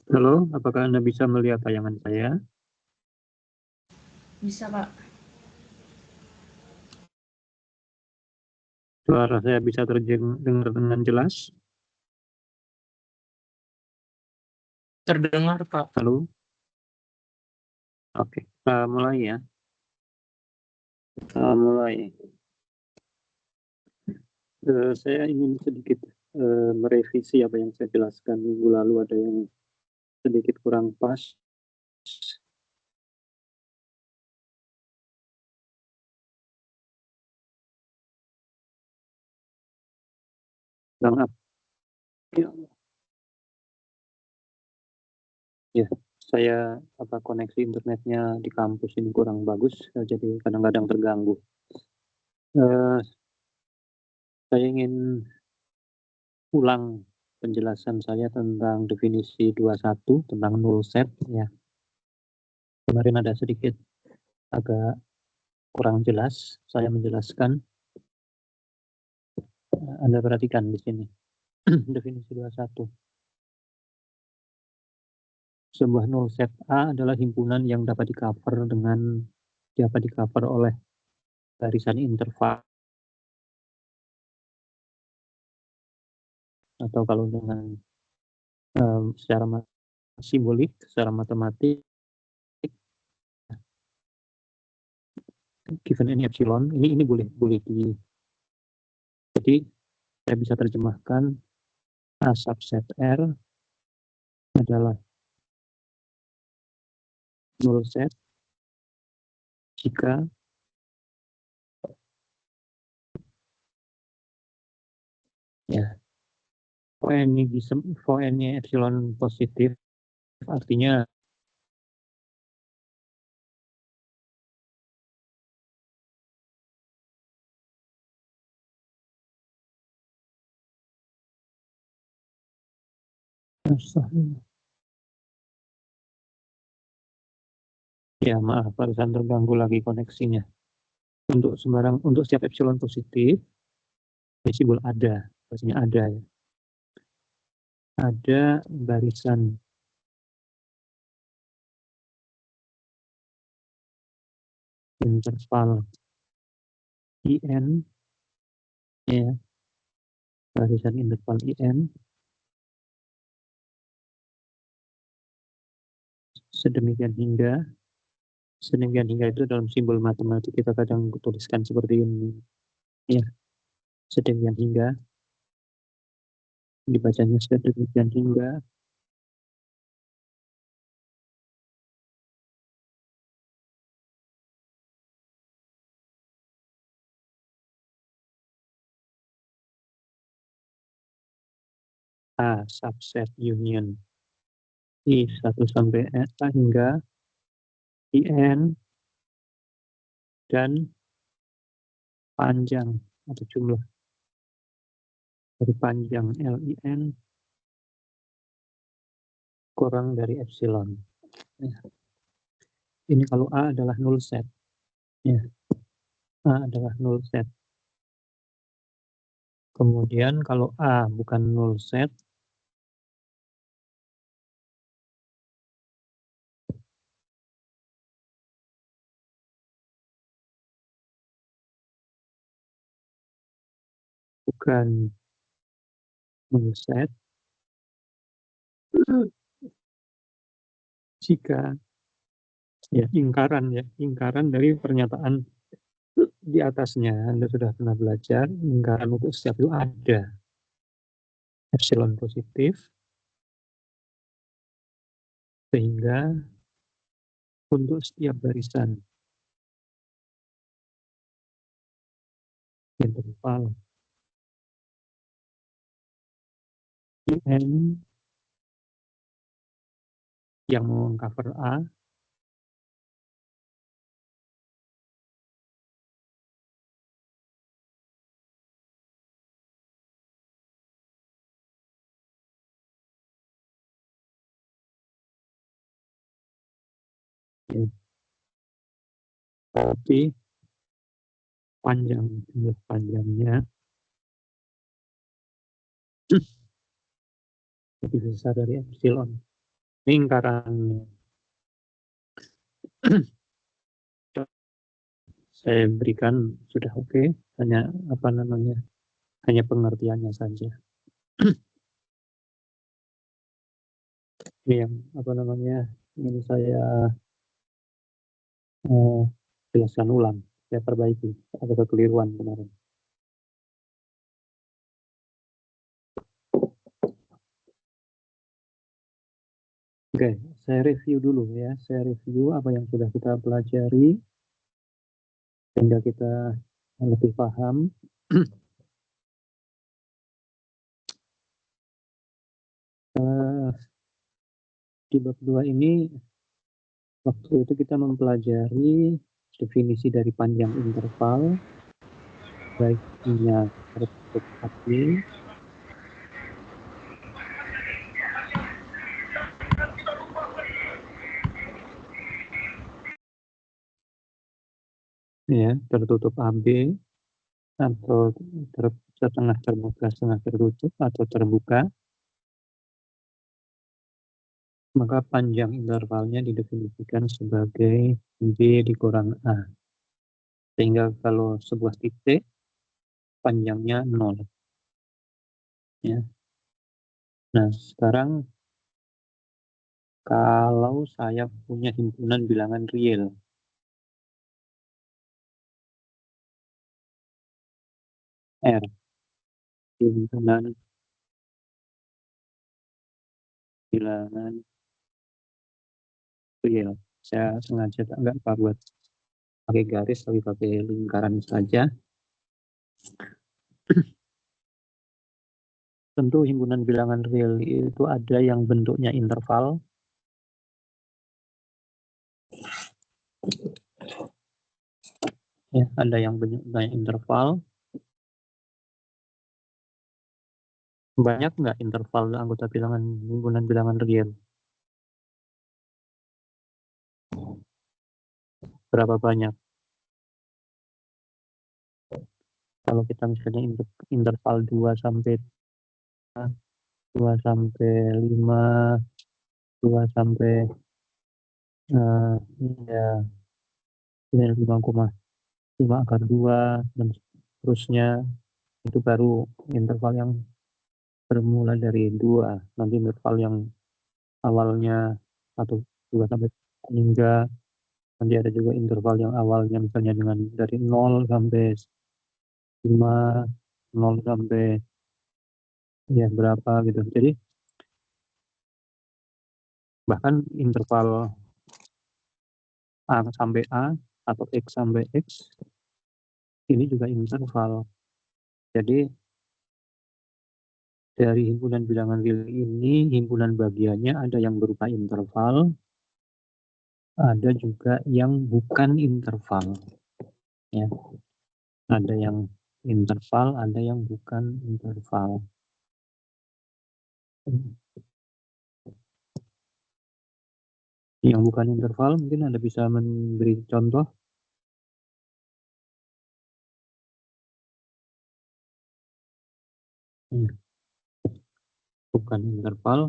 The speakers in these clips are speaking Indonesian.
Halo, apakah Anda bisa melihat tayangan saya? Bisa, Pak. Suara saya bisa terdengar dengan jelas? Terdengar, Pak. Halo? Oke, kita mulai ya. Kita mulai. Saya ingin sedikit merevisi apa yang saya jelaskan minggu lalu, ada yang sedikit kurang pas. Bang, ya, saya koneksi internetnya di kampus ini kurang bagus, jadi kadang-kadang terganggu. Eh, saya ingin ulang penjelasan saya tentang definisi 21 tentang null set ya. Kemarin ada sedikit agak kurang jelas saya menjelaskan. Anda perhatikan di sini definisi 21. Sebuah null set A adalah himpunan yang dapat di-cover oleh barisan interval, atau kalau dengan secara simbolik, secara matematik, given any epsilon, ini boleh di, jadi saya bisa terjemahkan A subset R adalah null set jika ya for any epsilon positif, artinya ya maaf, barusan terganggu lagi koneksinya. Untuk setiap epsilon positif, simbol ada, maksudnya ada ya. Ada barisan interval IN ya, barisan interval IN sedemikian hingga itu dalam simbol matematik kita kadang tuliskan seperti ini ya, sedemikian hingga, dibacanya sedemikian hingga A subset union I1 sampai A hingga IN dan panjang atau jumlah dari panjang LIN kurang dari epsilon ya. Ini kalau A adalah null set ya, A adalah null set. Kemudian kalau A bukan null set, bukan null set, jika ya ingkaran dari pernyataan di atasnya. Anda sudah pernah belajar ingkaran untuk setiap itu ada epsilon positif, sehingga untuk setiap barisan interval IN yang mengcover A ya, tapi jumlah panjangnya lebih besar dari epsilon lingkarannya. Saya berikan sudah oke, hanya hanya pengertiannya saja. Ini yang ingin saya jelaskan ulang, saya perbaiki ada kekeliruan kemarin. Oke, saya review dulu ya. Saya review apa yang sudah kita pelajari sehingga kita lebih paham. Di bab 2 ini waktu itu kita mempelajari definisi dari panjang interval, baiknya tertutup AB, ya, tertutup AB atau setengah terbuka, setengah tertutup atau terbuka, maka panjang intervalnya didefinisikan sebagai B dikurang A. Sehingga kalau sebuah titik panjangnya 0. Ya. Nah, sekarang kalau saya punya himpunan bilangan real, R, himpunan bilangan real. Saya sengaja nggak buat pakai garis, tapi pakai lingkaran saja. Tentu himpunan bilangan real itu ada yang bentuknya interval, ya, ada yang bentuknya interval. Banyak nggak interval anggota bilangan himpunan bilangan real? Berapa banyak? Kalau kita misalnya interval 2 sampai 2 sampai 5, 2 sampai ya 5,5 akar 2 dan seterusnya, itu baru interval yang bermula dari 2. Nanti interval yang awalnya 1, 2 sampai hingga nanti ada juga interval yang awalnya misalnya dengan dari 0 sampai 5, 0 sampai ya berapa gitu. Jadi bahkan interval A sampai A atau X sampai X ini juga interval. Jadi dari himpunan bilangan real ini, himpunan bagiannya ada yang berupa interval, ada juga yang bukan interval. Ya. Ada yang interval, ada yang bukan interval. Yang bukan interval mungkin Anda bisa memberi contoh. Bukan interval.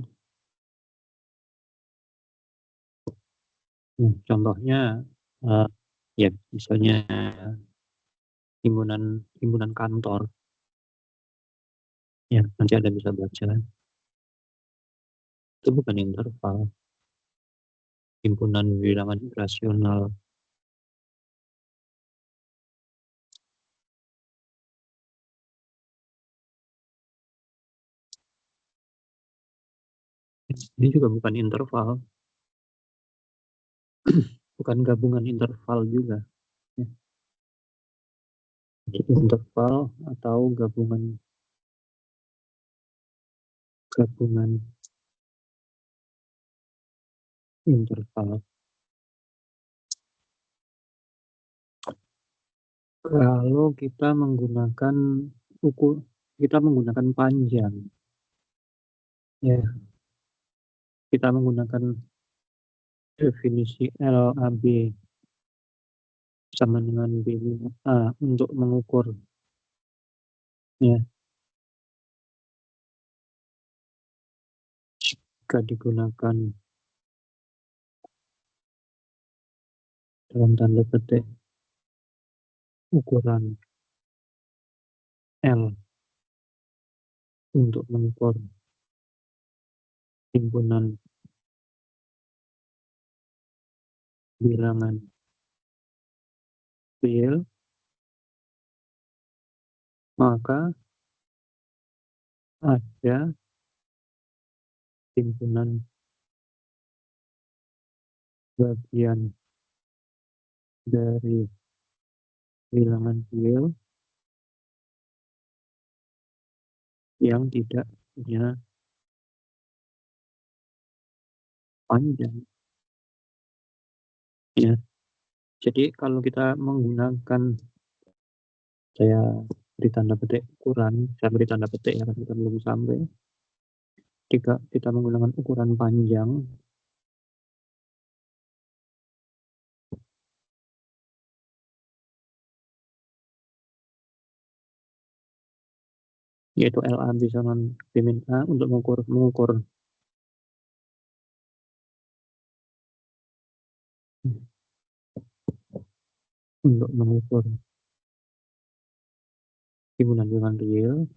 Contohnya ya misalnya himpunan kantor. Ya, nanti Anda bisa baca. Itu bukan interval. Himpunan bilangan rasional. Ini juga bukan interval. Bukan gabungan interval juga. Ya. Interval atau gabungan interval. Kalau kita menggunakan panjang, ya, kita menggunakan definisi LAB sama dengan B5A untuk mengukur, ya, jika digunakan dalam tanda petik ukuran L untuk mengukur himpunan bilangan real, maka ada himpunan bagian dari bilangan real yang tidak punya panjang. Ya, jadi kalau kita menggunakan, saya beri tanda petik ukuran, saya beri tanda petik ya, kita belum sampai. Jika kita menggunakan ukuran panjang, yaitu LA bisa min A untuk mengukur himpunan bilangan real,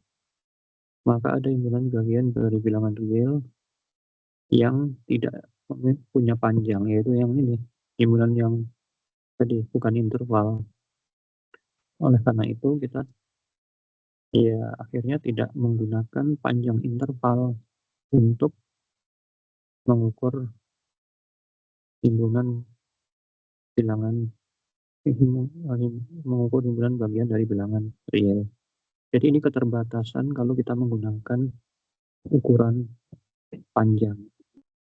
maka ada himpunan bagian dari bilangan real yang tidak punya panjang, yaitu yang ini, himpunan yang tadi, bukan interval. Oleh karena itu kita ya akhirnya tidak menggunakan panjang interval untuk mengukur himpunan bilangan mengukur himpunan bagian dari bilangan real. Jadi ini keterbatasan kalau kita menggunakan ukuran panjang.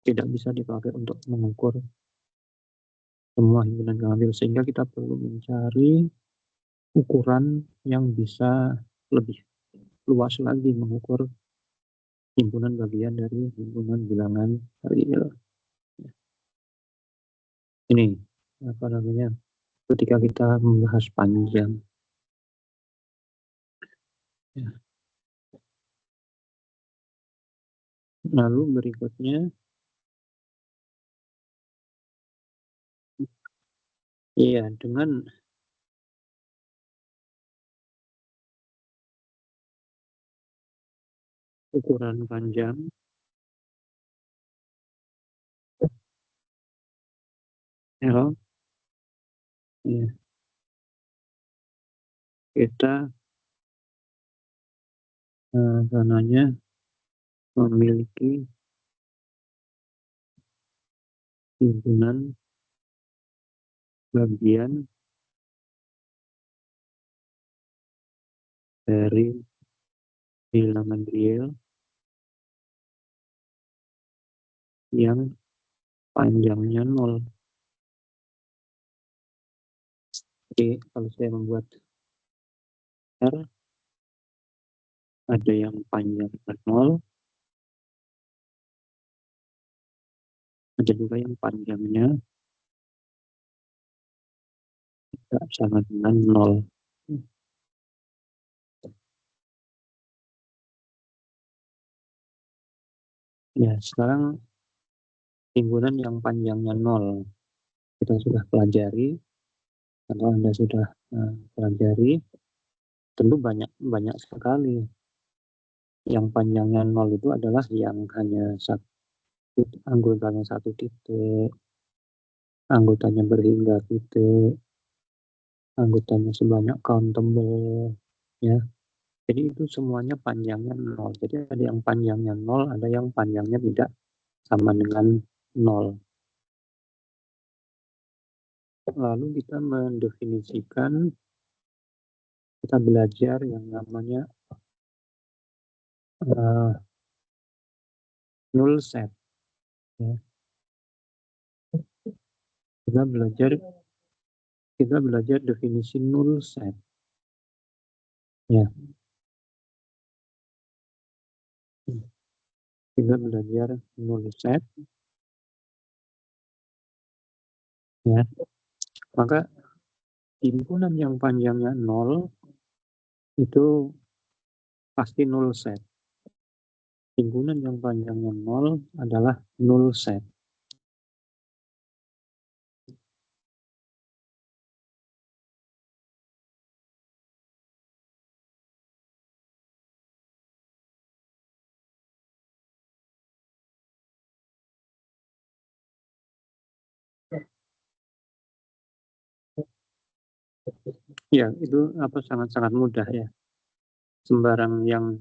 Tidak bisa dipakai untuk mengukur semua himpunan bilangan real, sehingga kita perlu mencari ukuran yang bisa lebih luas lagi mengukur himpunan bagian dari himpunan bilangan real. Ini apa namanya, ketika kita membahas panjang. Ya. Lalu berikutnya, iya, dengan ukuran panjang, L, ya, kita memiliki himpunan bagian dari bilangan real yang panjangnya 0. Jadi kalau saya membuat R, ada yang panjangnya 0, ada juga yang panjangnya tidak sama dengan 0. Ya, sekarang himpunan yang panjangnya 0 kita sudah pelajari. Kalau Anda sudah pelajari, tentu banyak sekali. Yang panjangnya 0 itu adalah yang hanya anggotanya 1 titik, anggotanya berhingga titik, anggotanya sebanyak countable, ya. Jadi itu semuanya panjangnya 0. Jadi ada yang panjangnya 0, ada yang panjangnya tidak sama dengan 0. Lalu kita mendefinisikan, kita belajar yang namanya null set. Ya. Kita belajar definisi null set. Ya. Kita belajar null set. Ya. Maka himpunan yang panjangnya 0 itu pasti null set. Himpunan yang panjangnya 0 adalah null set. Ya, itu sangat-sangat mudah ya. Sembarang yang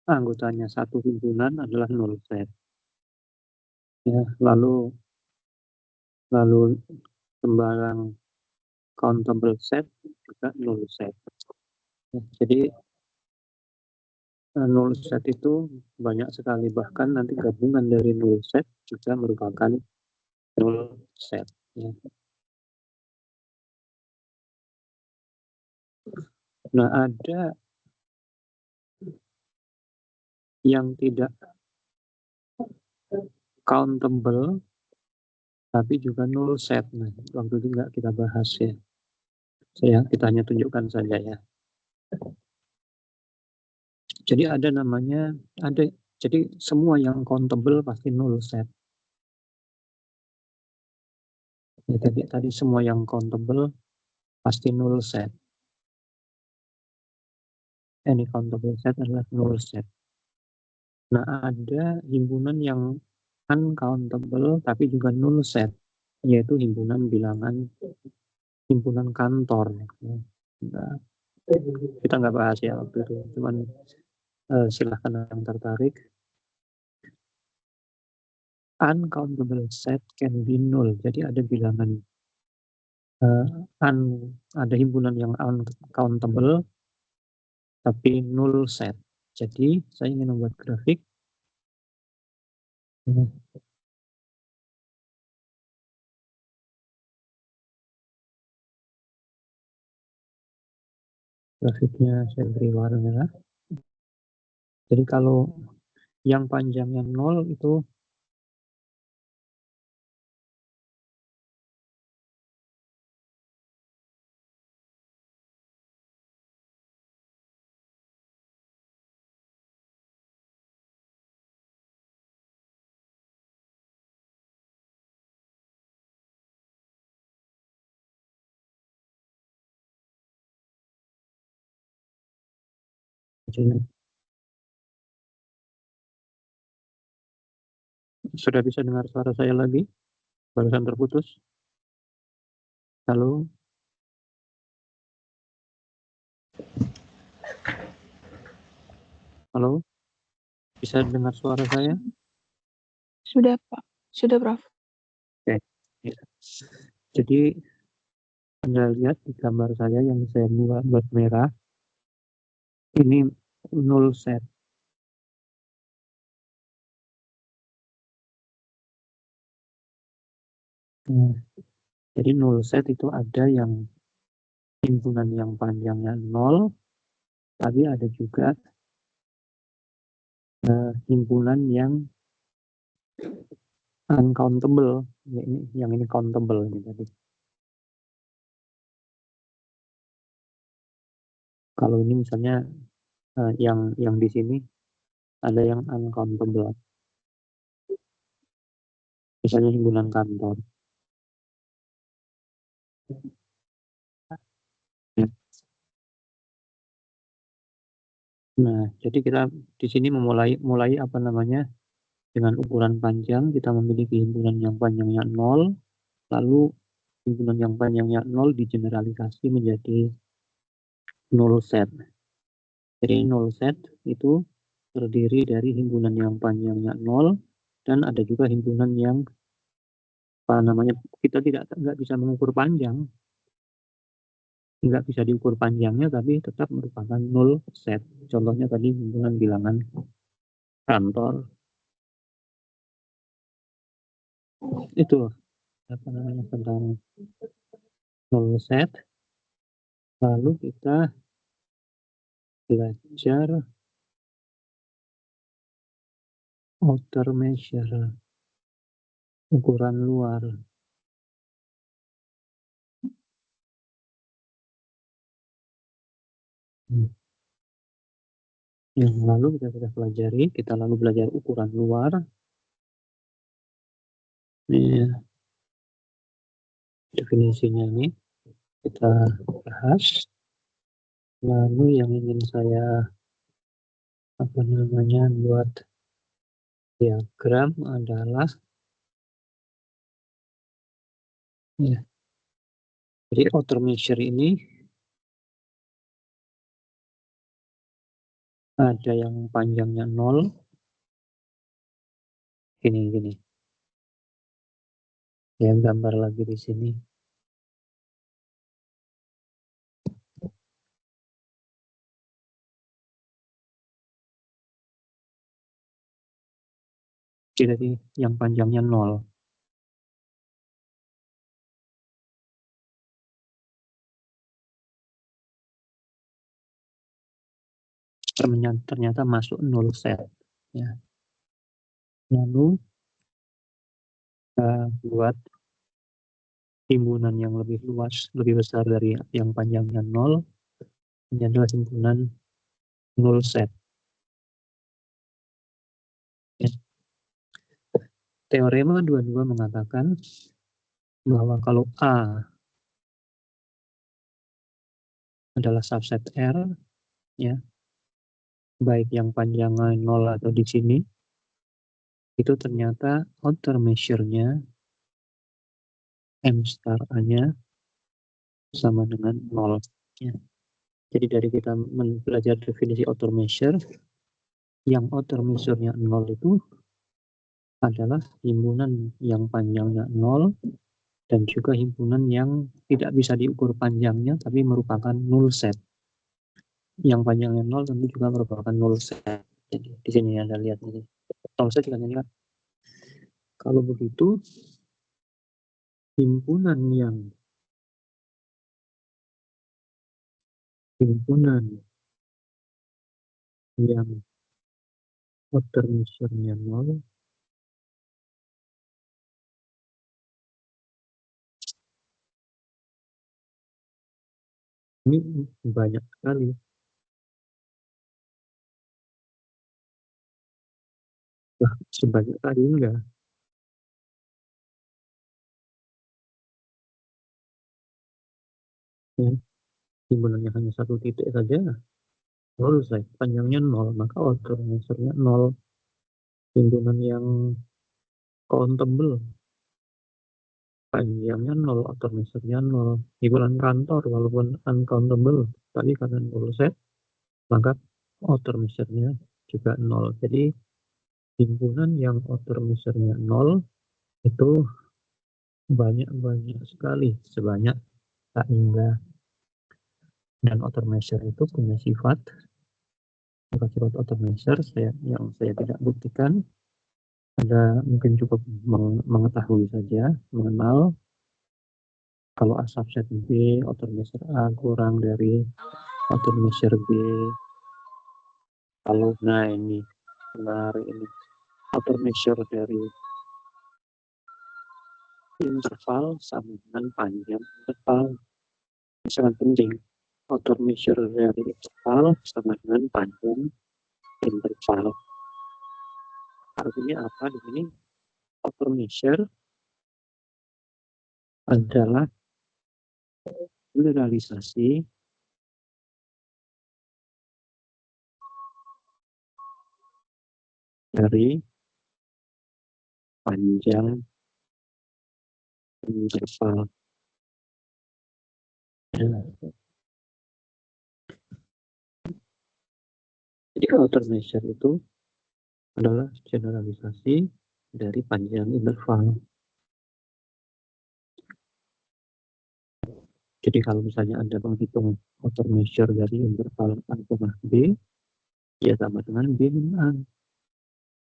anggotanya satu himpunan adalah null set. Ya, lalu sembarang countable set juga null set. Ya, jadi null set itu banyak sekali, bahkan nanti gabungan dari null set juga merupakan null set. Ya. Nah, ada yang tidak countable tapi juga null set. Nah, waktu itu nggak kita bahas ya. Kita hanya tunjukkan saja ya. Jadi jadi semua yang countable pasti null set. Ya, tadi semua yang countable pasti null set. Any countable set adalah null set. Nah, ada himpunan yang uncountable tapi juga null set, yaitu himpunan kantor. Nah, kita nggak bahas ya waktu itu, cuman silahkan yang tertarik. Uncountable set can be null, jadi ada bilangan ada himpunan yang uncountable tapi null set. Jadi saya ingin membuat grafik. Grafiknya saya beri warna merah. Jadi kalau yang panjangnya 0 itu sudah bisa dengar suara saya lagi? Barusan terputus. Halo? Halo? Bisa dengar suara saya? Sudah, Pak. Sudah, Prof. Oke. Ya. Jadi Anda lihat di gambar saya yang saya buat merah, ini null set. Jadi null set itu ada yang himpunan yang panjangnya 0, tapi ada juga himpunan yang uncountable. Ya, yang ini countable ini tadi. Kalau ini misalnya yang di sini ada yang uncountable. Misalnya himpunan kantor. Ya. Nah, jadi kita di sini mulai apa namanya, dengan ukuran panjang kita memiliki himpunan yang panjangnya 0, lalu himpunan yang panjangnya 0 digeneralisasi menjadi null set. Jadi null set itu terdiri dari himpunan yang panjangnya 0 dan ada juga himpunan yang apa namanya, kita nggak bisa mengukur panjang, nggak bisa diukur panjangnya tapi tetap merupakan null set. Contohnya tadi himpunan bilangan kantor. Itu apa namanya, tentang null set. Lalu kita belajar outer measure, ukuran luar. Yang lalu kita sudah pelajari, kita lalu belajar ukuran luar. Ini definisinya ini kita bahas. Lalu yang ingin saya apa namanya buat diagram adalah ya, Jadi outer measure ini ada yang panjangnya 0, gini. Ya, gambar lagi di sini. Jadi yang panjangnya 0. Ternyata masuk 0 set. Ya. Lalu kita buat himpunan yang lebih luas, lebih besar dari yang panjangnya 0. Ini adalah himpunan 0 set. Ya. Teorema 22 mengatakan bahwa kalau A adalah subset R, ya, baik yang panjangnya 0 atau di sini, itu ternyata outer measure-nya M star A-nya sama dengan 0. Ya. Jadi dari kita belajar definisi outer measure, yang outer measure-nya 0 itu adalah himpunan yang panjangnya 0 dan juga himpunan yang tidak bisa diukur panjangnya tapi merupakan null set. Yang panjangnya 0 tentu juga merupakan null set. Jadi di sini Anda lihat ini. Null set juga kan. Kalau begitu, himpunan yang outer measure-nya 0 ini banyak sekali. Lah, sebanyak tadi enggak. Ya, himpunannya hanya satu titik saja. 0 saya panjangnya 0, maka outer measure-nya 0. Himpunan yang countable panjangnya 0, outer measure-nya 0. Himpunan kantor walaupun uncountable, tapi karena 0 set, maka outer measure-nya juga 0. Jadi himpunan yang outer measure-nya 0 itu banyak sekali, sebanyak tak hingga. Dan outer measure itu punya sifat outer measure yang saya tidak buktikan. Anda mungkin cukup mengetahui saja, mengenal kalau A subset B, outer measure A kurang dari outer measure B. Kalau ini benar, ini outer measure dari interval sama dengan panjang interval. Ini sangat penting. Outer measure dari interval sama dengan panjang interval. Artinya apa di sini? Outer measure adalah generalisasi dari panjang interval. Jadi outer measure itu adalah generalisasi dari panjang interval. Jadi kalau misalnya Anda menghitung outer measure dari interval A, B, ya sama dengan B min A.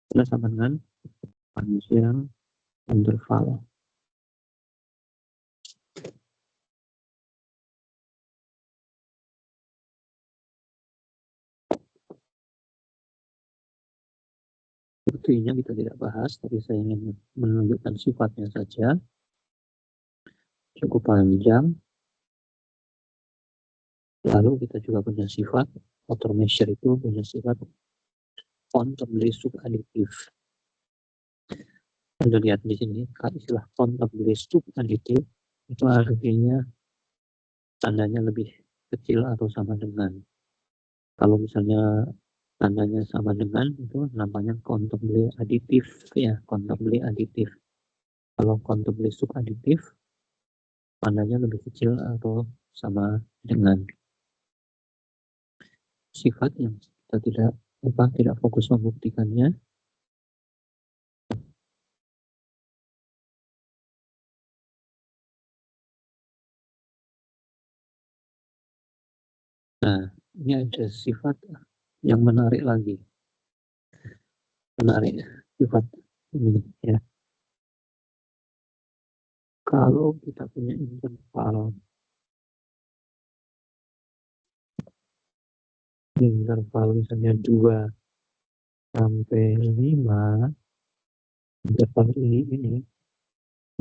Karena sama dengan panjang interval. Buktinya kita tidak bahas, tapi saya ingin menunjukkan sifatnya saja. Cukup panjang. Lalu kita juga punya sifat, outer measure itu punya sifat countably subaditif. Anda lihat di sini, istilah countably subaditif itu artinya tandanya lebih kecil atau sama dengan. Kalau misalnya tandanya sama dengan, itu namanya countably aditif, ya, countably aditif. Kalau countably subaditif, tandanya lebih kecil atau sama dengan sifat yang kita tidak fokus membuktikannya. Nah, ini ada sifat yang menarik lagi. Menarik sifat ini ya. Kalau kita punya interval misalnya 2 sampai 5, interval ini,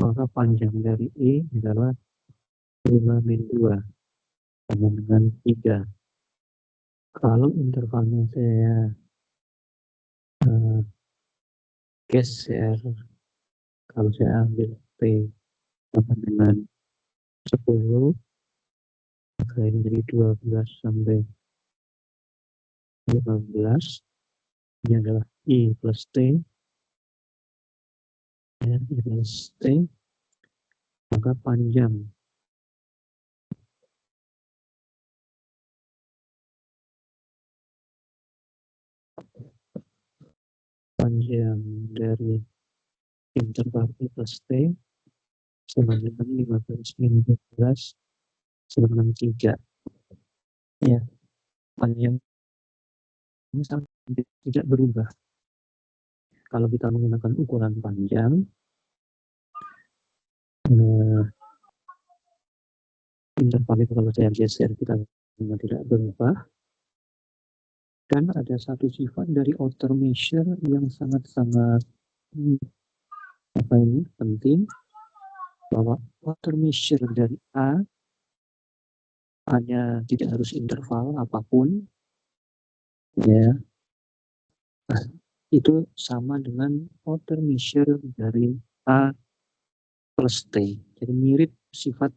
maka panjang dari I adalah 5 min 2 sama dengan 3. Kalau intervalnya saya geser, kalau saya ambil T sama dengan 10, maka ini jadi 12 sampai 15. Ini adalah I plus T, ya, I plus T, maka panjang dari interval I plus T sama dengan 15 min 12 sama dengan 3. Ya, panjang ini tidak berubah. Kalau kita menggunakan ukuran panjang, interval itu kalau saya geser kita tidak berubah. Dan ada satu sifat dari outer measure yang sangat-sangat penting, bahwa outer measure dari A hanya tidak harus interval apapun, ya, itu sama dengan outer measure dari A plus T. Jadi mirip sifat,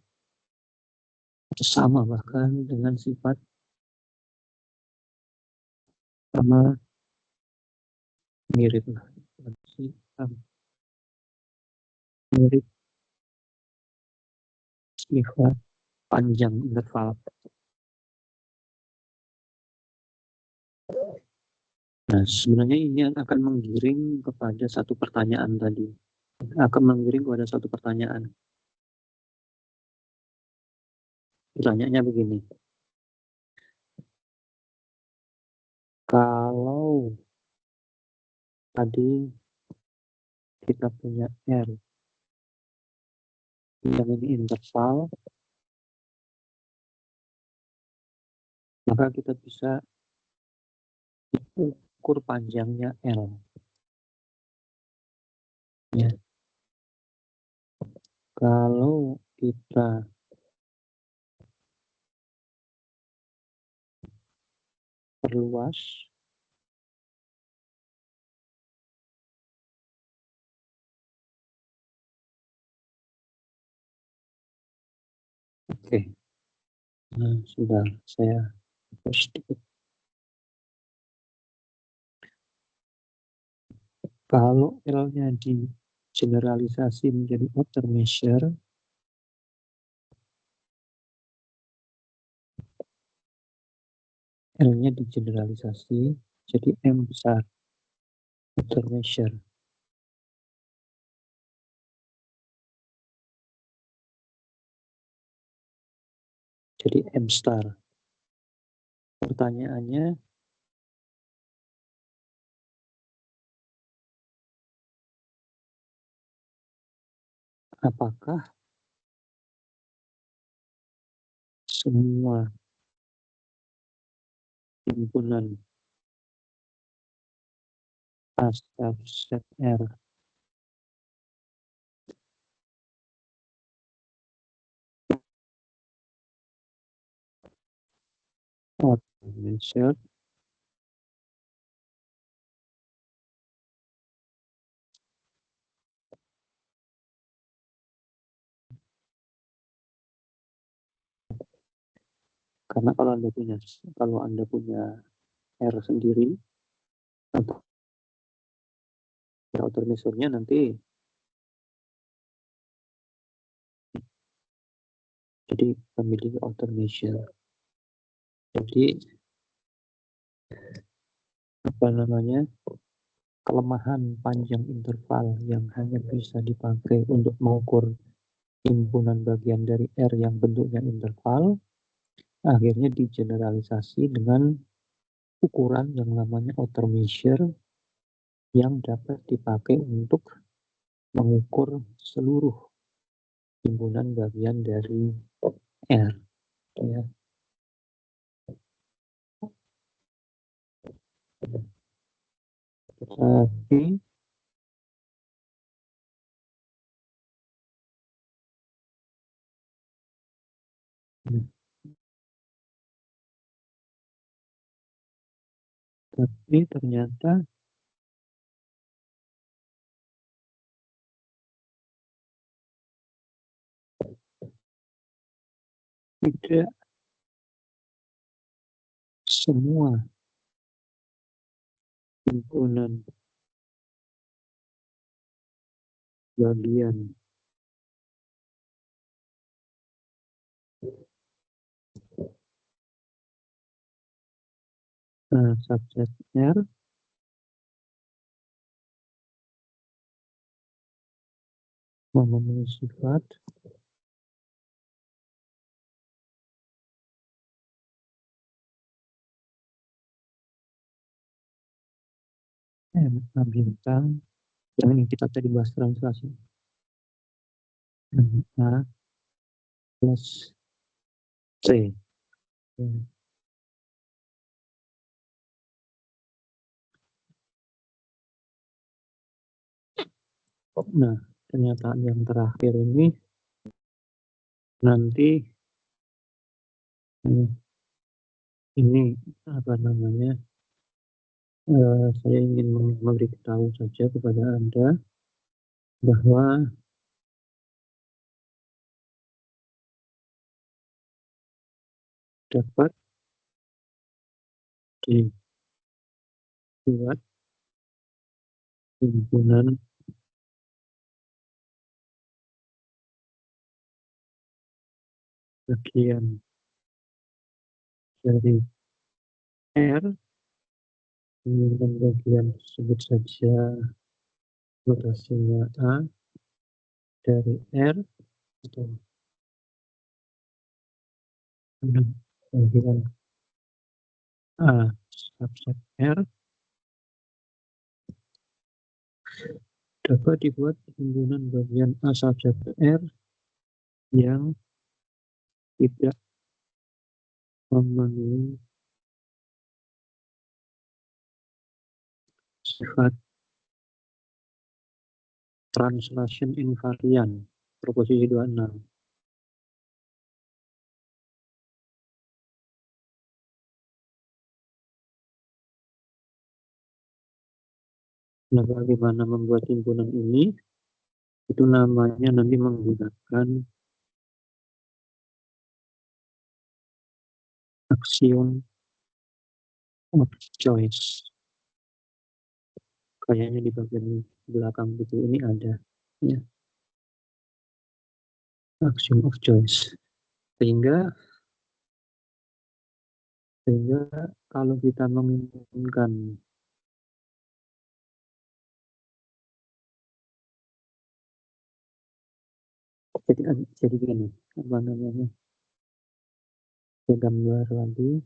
sama bahkan dengan sifat sama, mirip lah, mirip sifat panjang interval. Nah, sebenarnya ini akan menggiring kepada satu pertanyaan tadi. Akan menggiring kepada satu pertanyaan. Pertanyaannya begini. Kalau tadi kita punya R yang ini interval, maka kita bisa ukur panjangnya L. Ya. Kalau kita perluas, oke. Nah, sudah saya hapus sedikit. Kalau L-nya di generalisasi menjadi outer measure, L-nya digeneralisasi jadi M besar, outer measure. Jadi M star. Pertanyaannya, apakah semua himpunan A subset R outer measure karena kalau Anda punya R sendiri atau outer measure-nya nanti Jadi memiliki outer measure. Jadi kelemahan panjang interval yang hanya bisa dipakai untuk mengukur himpunan bagian dari R yang bentuknya interval akhirnya digeneralisasi dengan ukuran yang namanya outer measure yang dapat dipakai untuk mengukur seluruh himpunan bagian dari R, ya. Tapi ternyata tidak semua himpunan bagian subset R memenuhi sifat M A bintang yang ini kita tadi bahas translasi M A plus C. Nah, pernyataan yang terakhir ini nanti ini apa namanya? Saya ingin memberitahu saja kepada Anda bahwa dapat dibuat himpunan bagian dari R, himpunan bagian sebut saja notasinya A dari R atau bagian A subset R dapat dibuat himpunan bagian A subset R yang tidak memenuhi sifat translation invariant proposisi 26. Nah, bagaimana membuat himpunan ini? Itu namanya nanti menggunakan axiom of choice. Kayaknya di bagian belakang buku ini ada, ya, axiom of choice. Sehingga kalau kita menginginkan jadi gini, apa namanya? Gambar lagi.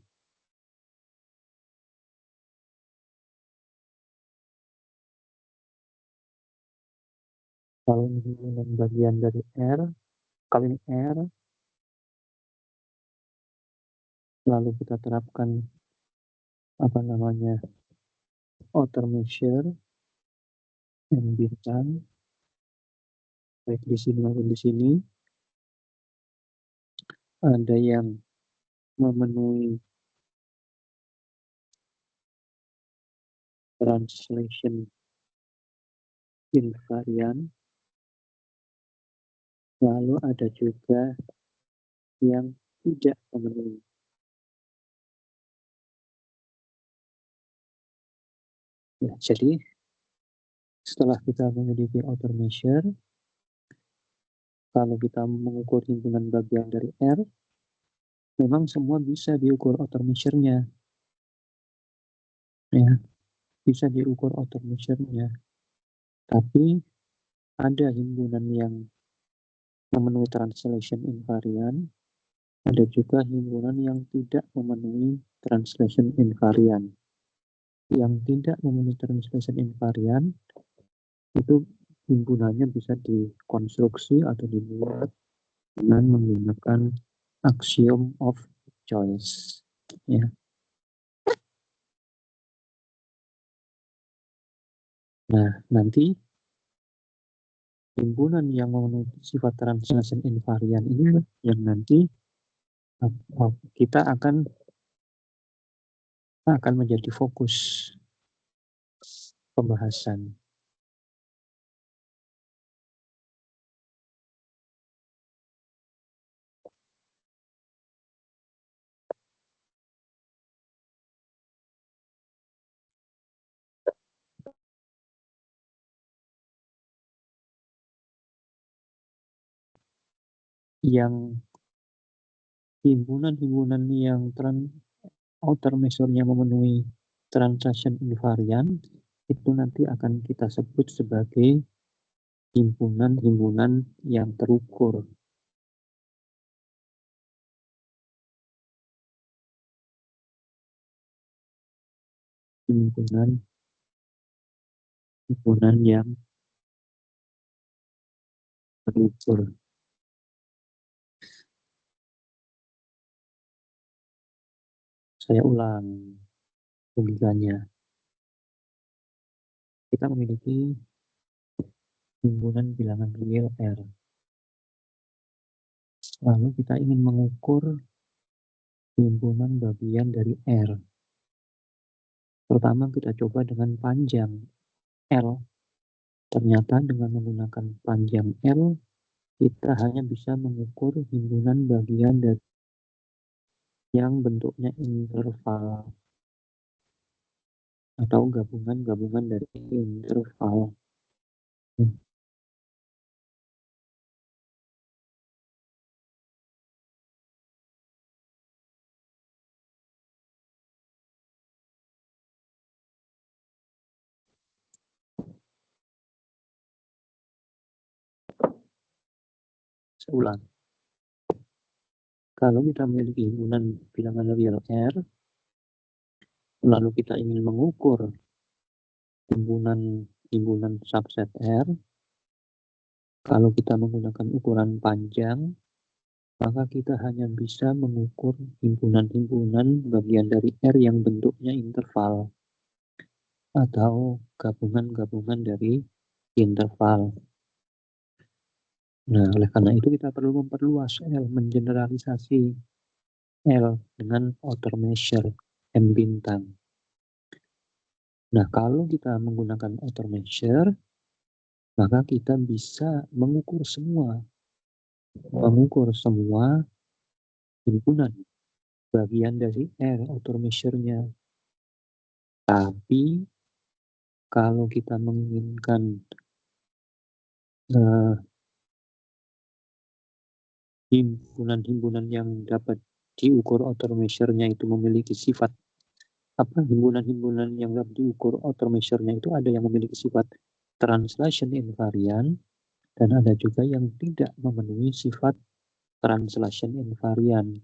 Kalau ini bagian dari R, kalau ini R, lalu kita terapkan apa namanya outer measure yang bintang, baik di sini maupun di sini, ada yang memenuhi translation invariant, lalu ada juga yang tidak memenuhi. Ya, jadi setelah kita memiliki outer measure, Kalau kita mengukur himpunan bagian dari R, memang semua bisa diukur outer measure-nya. Ya, bisa diukur outer measure-nya. Tapi ada himpunan yang memenuhi translation invariant, ada juga himpunan yang tidak memenuhi translation invariant. Yang tidak memenuhi translation invariant itu himpunannya bisa dikonstruksi atau dibuat dengan menggunakan axiom of choice. Ya. Nah, nanti himpunan yang memenuhi sifat translation invariant ini yang nanti kita akan menjadi fokus pembahasan. Yang himpunan-himpunan yang outer measure-nya memenuhi translation invariant itu nanti akan kita sebut sebagai himpunan-himpunan yang terukur. Himpunan yang terukur. Saya ulang logikanya. Kita memiliki himpunan bilangan real R. Lalu kita ingin mengukur himpunan bagian dari R. Pertama kita coba dengan panjang L. Ternyata dengan menggunakan panjang L, kita hanya bisa mengukur himpunan bagian dari yang bentuknya interval atau gabungan-gabungan dari interval. Saya ulang. Kalau kita memiliki himpunan bilangan real R, lalu kita ingin mengukur himpunan subset R, kalau kita menggunakan ukuran panjang, maka kita hanya bisa mengukur himpunan-himpunan bagian dari R yang bentuknya interval atau gabungan-gabungan dari interval. Nah, oleh karena itu kita perlu memperluas L, mengeneralisasi L dengan outer measure M bintang. Nah, kalau kita menggunakan outer measure, maka kita bisa mengukur semua himpunan bagian dari R outer measure-nya. Tapi kalau kita menginginkan himpunan-himpunan yang dapat diukur outer measure-nya itu memiliki sifat himpunan-himpunan yang dapat diukur outer measure-nya itu ada yang memiliki sifat translation invariant dan ada juga yang tidak memenuhi sifat translation invariant.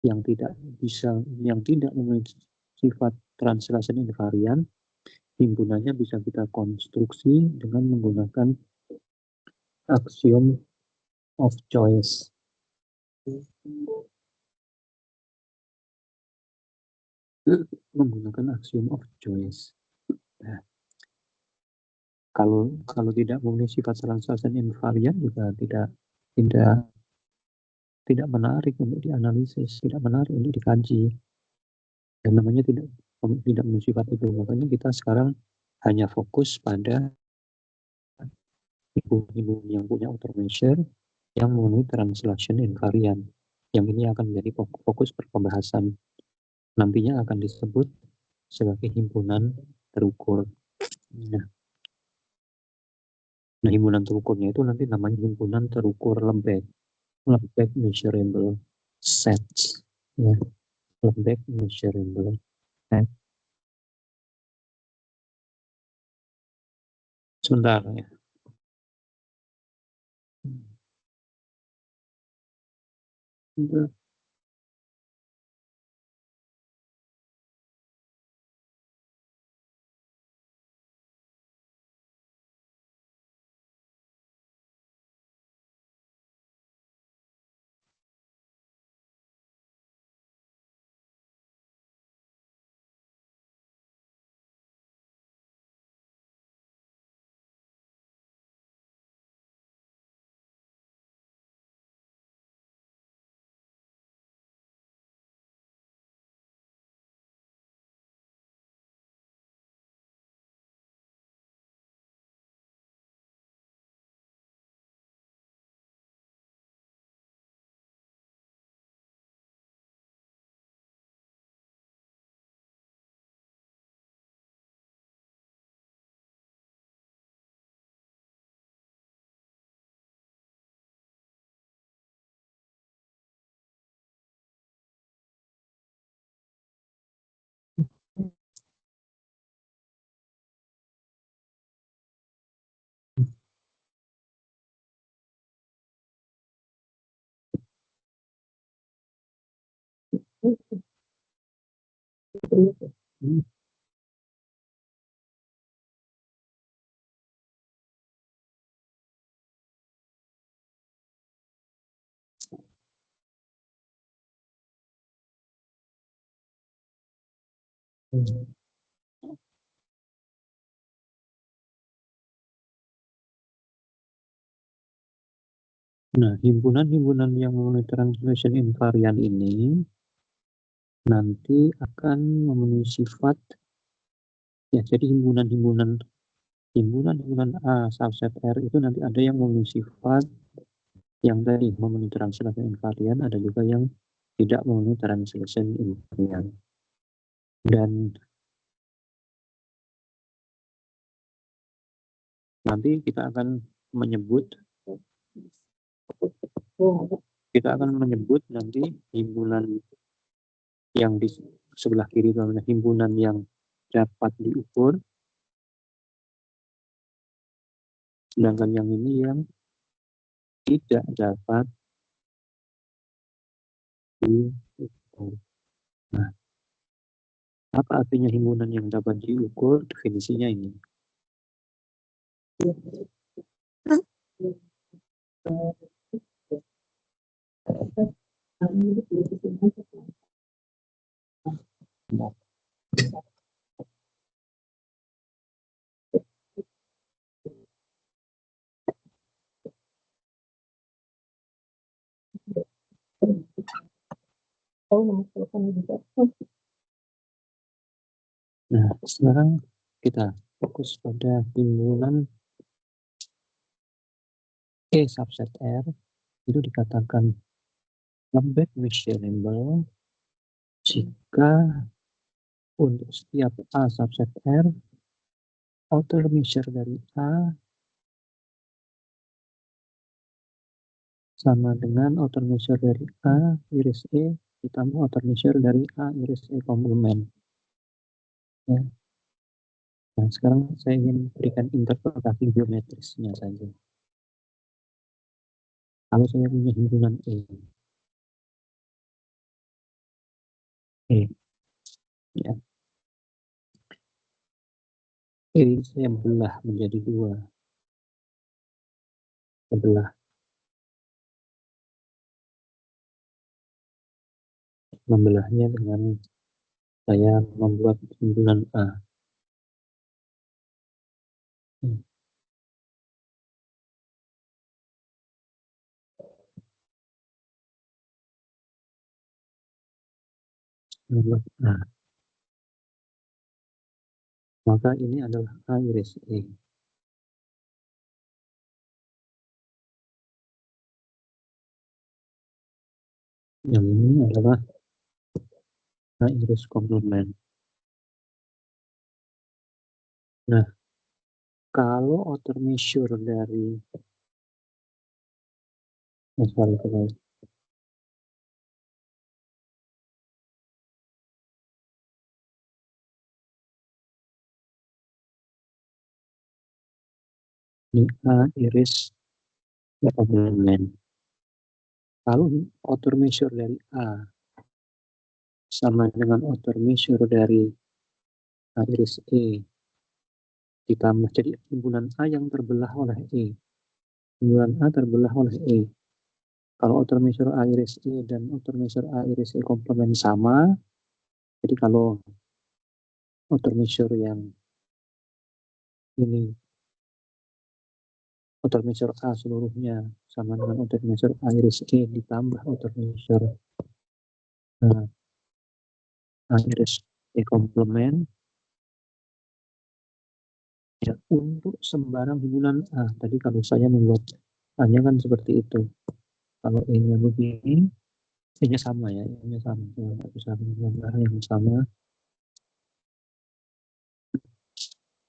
Yang tidak memenuhi sifat translation invariant, himpunannya bisa kita konstruksi dengan menggunakan axiom of choice. Menggunakan axiom of choice. Nah, kalau tidak memenuhi sifat translation invariant juga tidak menarik untuk dianalisis, tidak menarik untuk dikaji. Dan namanya tidak memenuhi sifat itu. Makanya kita sekarang hanya fokus pada himpunan yang punya outer measure yang memenuhi translation invariant. Yang ini akan menjadi fokus pembahasan. Nantinya akan disebut sebagai himpunan terukur. Nah, Nah, himpunan terukurnya itu nanti namanya himpunan terukur lembek measurable sets, ya, lembek measurable set. Sebentar ya. Sebentar. Nah, himpunan-himpunan yang memenuhi translation invariant ini nanti akan memenuhi sifat, ya, jadi himpunan-himpunan A subset R itu nanti ada yang memenuhi sifat yang tadi memenuhi translation invariant, ada juga yang tidak memenuhi translation invariant. Dan nanti kita akan menyebut nanti himpunan yang di sebelah kiri itu adalah himpunan yang dapat diukur, sedangkan yang ini yang tidak dapat diukur. Nah, apa artinya himpunan yang dapat diukur? Definisinya ini. Nah, sekarang kita fokus pada himpunan E subset R, itu dikatakan lembek measurable jika untuk setiap A subset R, outer measure dari A sama dengan outer measure dari A iris E ditambah outer measure dari A iris E komplement. Ya. Nah, sekarang saya ingin berikan interpretasi geometrisnya saja. Kalau saya punya himpunan E, ya, E saya belah menjadi dua, membelahnya dengan saya membuat himpunan A. Membuat A. Maka ini adalah A iris E. Yang ini adalah A iris komplement. Nah, Kalau outer measure dari ini A iris komplement. Kalau outer measure dari A sama dengan outer measure dari A iris E ditambah, jadi himpunan A yang terbelah oleh E. Himpunan A terbelah oleh E. Kalau outer measure A iris E dan outer measure A iris E komplement sama, jadi kalau outer measure yang ini, outer measure A seluruhnya sama dengan outer measure A iris E ditambah outer measure A iris E komplement, ya, untuk sembarang himpunan A. Tadi kalau saya membuat A-nya kan seperti itu. Kalau E-nya begini, E-nya sama ya, E-nya sama. Saya bisa menggambar yang sama.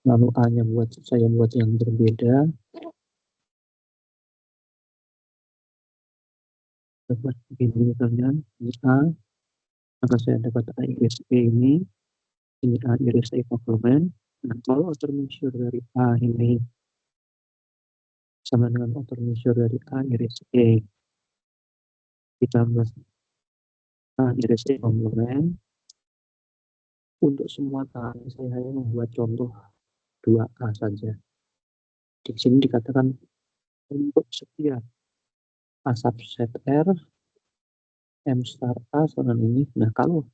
Lalu A-nya saya buat yang berbeda. Dapat begini misalnya, ini A, maka saya dapat A iris E ini A iris E komplement. Nah, kalau outer measure dari A ini sama dengan outer measure dari A iris E ditambah A iris E komplement, untuk semua A saya hanya membuat contoh 2A saja. Di sini dikatakan untuk setiap A subset R, M star A sama ini. Nah, kalau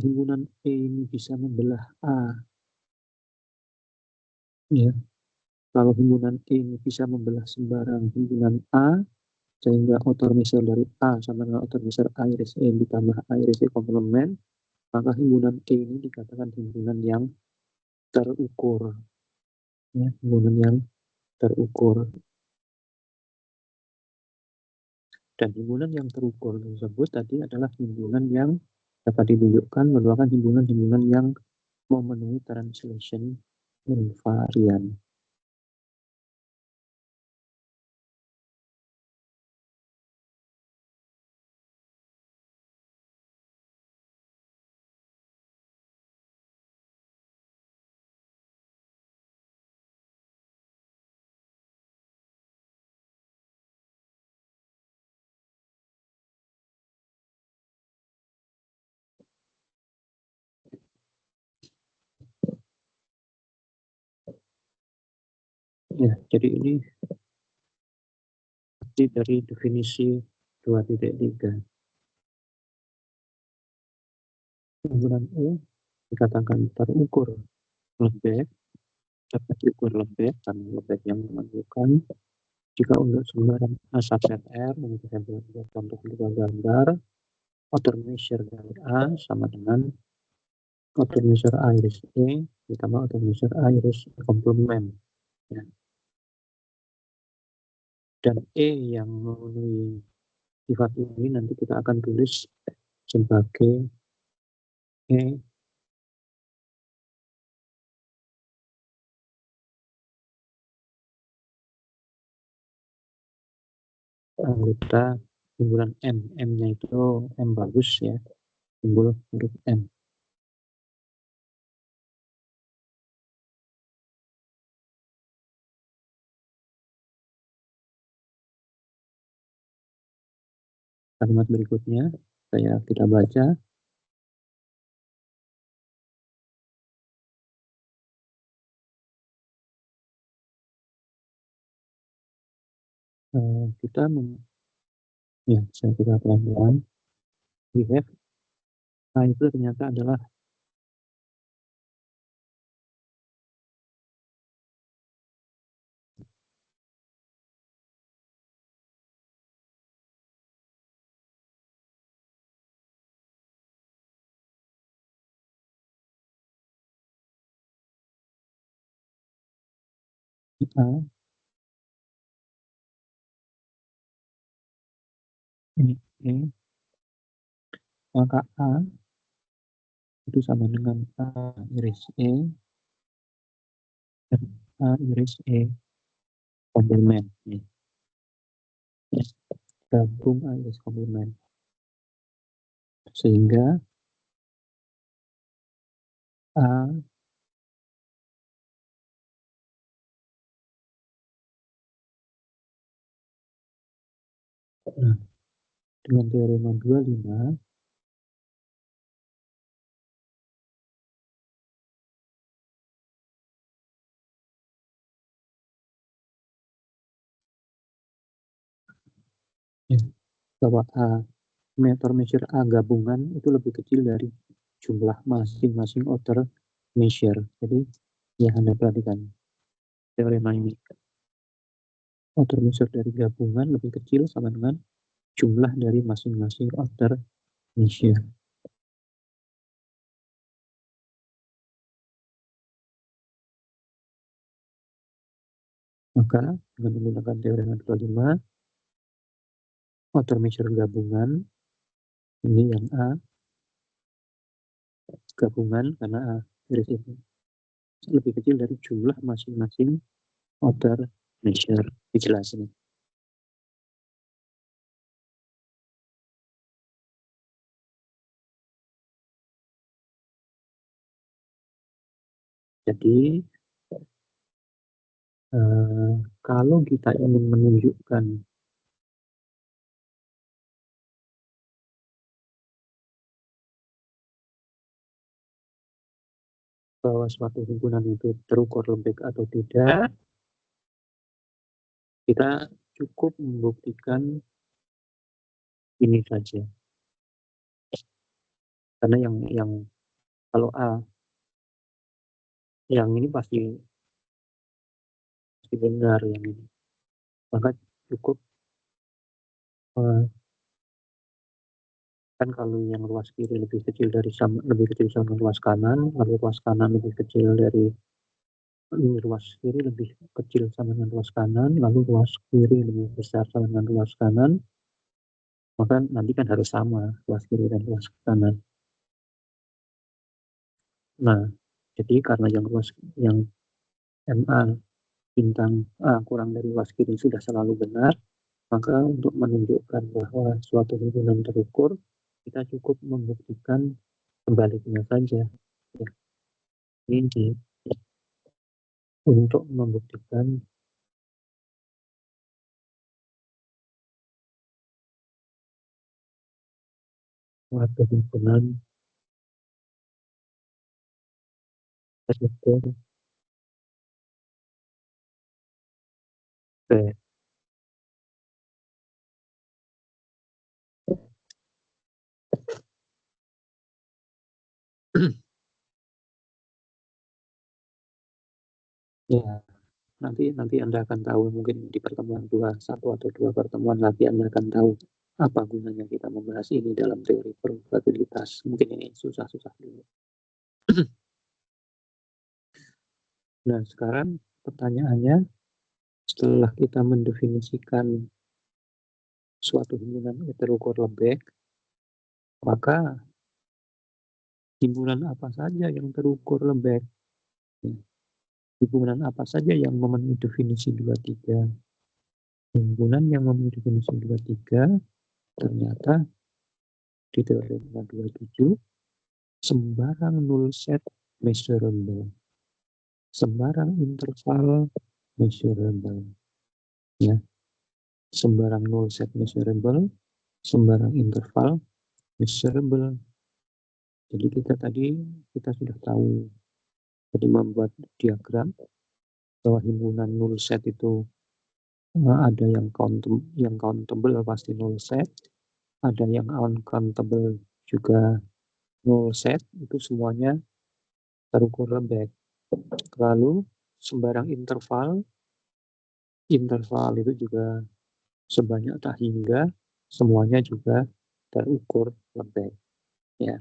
himpunan E ini bisa membelah A, ya, kalau himpunan E ini bisa membelah sembarang himpunan A, sehingga outer measure dari A sama dengan outer measure A iris E ditambah A iris E komplement, maka himpunan E ini dikatakan himpunan yang terukur. Ya, himpunan yang terukur. Dan himpunan yang terukur tersebut tadi adalah himpunan yang dapat ditunjukkan merupakan himpunan-himpunan yang memenuhi translation invariant. Ya, jadi ini dari definisi 2.3. Himpunan E dikatakan terukur lembek, dapat diukur lembek karena lembek yang menentukan. Jika untuk sembarang A subset R, ini kita buat contoh dua gambar, outer measure dari A sama dengan outer measure A iris E ditambah outer measure A iris E komplement. Ya. Dan E yang memenuhi sifat ini nanti kita akan tulis sebagai E anggota himpunan M. M-nya itu M bagus ya, simbol huruf M. Kalimat berikutnya kita baca. Saya kita pelan-pelan. We have, nah itu ternyata adalah A, ini E, maka A itu sama dengan A iris E, dan A iris E komplement. Gabung A iris komplement. Sehingga A dengan teorema 25 bahwa A measure A gabungan itu lebih kecil dari jumlah masing-masing outer measure. Jadi yang Anda perhatikan teorema ini, outer measure dari gabungan lebih kecil sama dengan jumlah dari masing-masing outer measure. Maka dengan menggunakan teorema 25, outer measure gabungan ini yang A gabungan karena A iris itu lebih kecil dari jumlah masing-masing outer measure. Dijelasin. Jadi kalau kita ingin menunjukkan bahwa suatu himpunan itu terukur lembek atau tidak, kita cukup membuktikan ini saja. Karena yang kalau A, yang ini pasti benar yang ini. Maka cukup kan kalau yang ruas kiri lebih kecil sama ruas kanan, lalu ruas kanan lebih kecil dari ruas kiri lebih kecil sama dengan ruas kanan, lalu ruas kiri lebih besar sama dengan ruas kanan, maka nanti kan harus sama ruas kiri dan ruas kanan. Nah, jadi karena yang MA bintang A kurang dari ruas kiri sudah selalu benar, maka untuk menunjukkan bahwa suatu hubungan terukur, kita cukup membuktikan sebaliknya saja. Ya. Ini untuk membuktikan suatu hubungan terukur B. Ya, nanti Anda akan tahu mungkin di pertemuan 1 atau 2 pertemuan lagi Anda akan tahu apa gunanya kita membahas ini dalam teori probabilitas. Mungkin ini susah-susah dulu. Nah, sekarang pertanyaannya, setelah kita mendefinisikan suatu himpunan terukur lembek, maka himpunan apa saja yang terukur lembek? Himpunan apa saja yang memenuhi definisi 23? Himpunan yang memenuhi definisi 23 ternyata di teorema 27 sembarang null set measurable, sembarang interval measurable, ya, sembarang null set measurable, sembarang interval measurable. Jadi kita sudah tahu jadi membuat diagram bahwa himpunan null set itu ada yang countable pasti null set, ada yang uncountable juga null set, itu semuanya terukur lembek. Lalu sembarang interval itu juga sebanyak tak hingga semuanya juga terukur lembek, ya.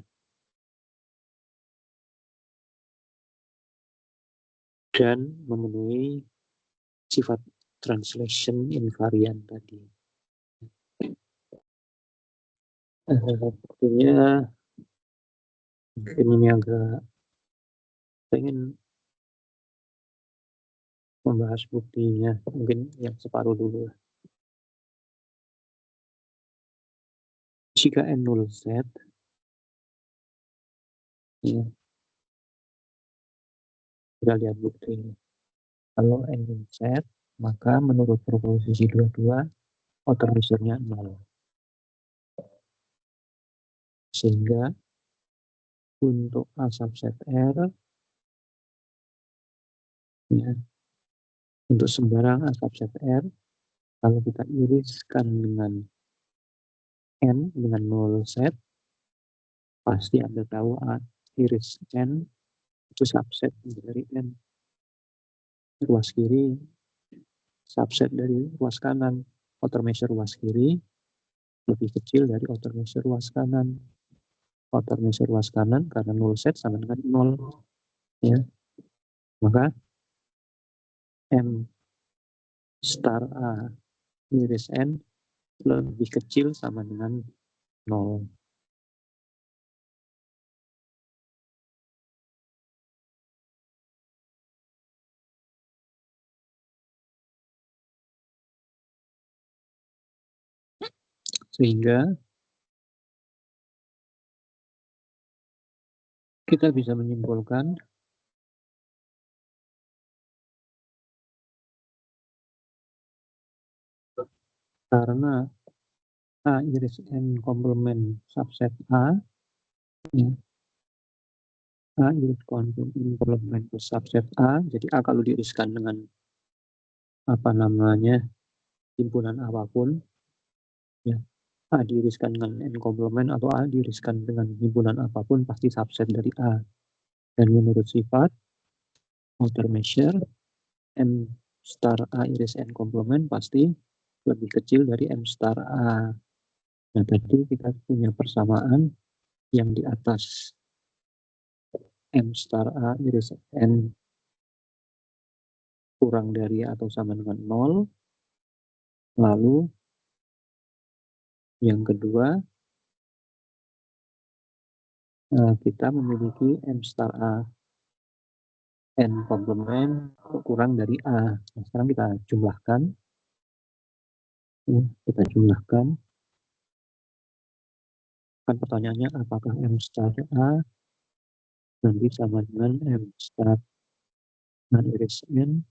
Dan memenuhi sifat translation invariant tadi. Artinya mungkin ini agak pengen membahas buktinya, mungkin yang separuh dulu. Jika n null set, ya, kita lihat buktinya. Kalau n null set, maka menurut proposisi 22, outer measure-nya 0. Sehingga untuk A subset R, ya, untuk sembarang A subset R, kalau kita iriskan dengan N, dengan null set, pasti Anda tahu A iris N itu subset dari N. Ruas kiri subset dari ruas kanan. Outer measure ruas kiri lebih kecil dari outer measure ruas kanan. Outer measure ruas kanan karena null set sama dengan 0. Ya. Maka M star A iris N lebih kecil sama dengan 0. Sehingga kita bisa menyimpulkan karena A iris N komplement subset A, ya, A iris komplement subset A, jadi A kalau diiriskan dengan apa namanya himpunan apapun, ya, A diiriskan dengan N komplement atau A diiriskan dengan himpunan apapun pasti subset dari A. Dan menurut sifat outer measure M star A iris N komplement pasti lebih kecil dari M star A. Nah, tadi kita punya persamaan yang di atas M star A iris N kurang dari atau sama dengan 0. Lalu yang kedua, kita memiliki M star A N komplement kurang dari A. Nah, sekarang kita jumlahkan. Kita jumlahkan. Kan pertanyaannya apakah M star A nanti sama dengan M star A iris N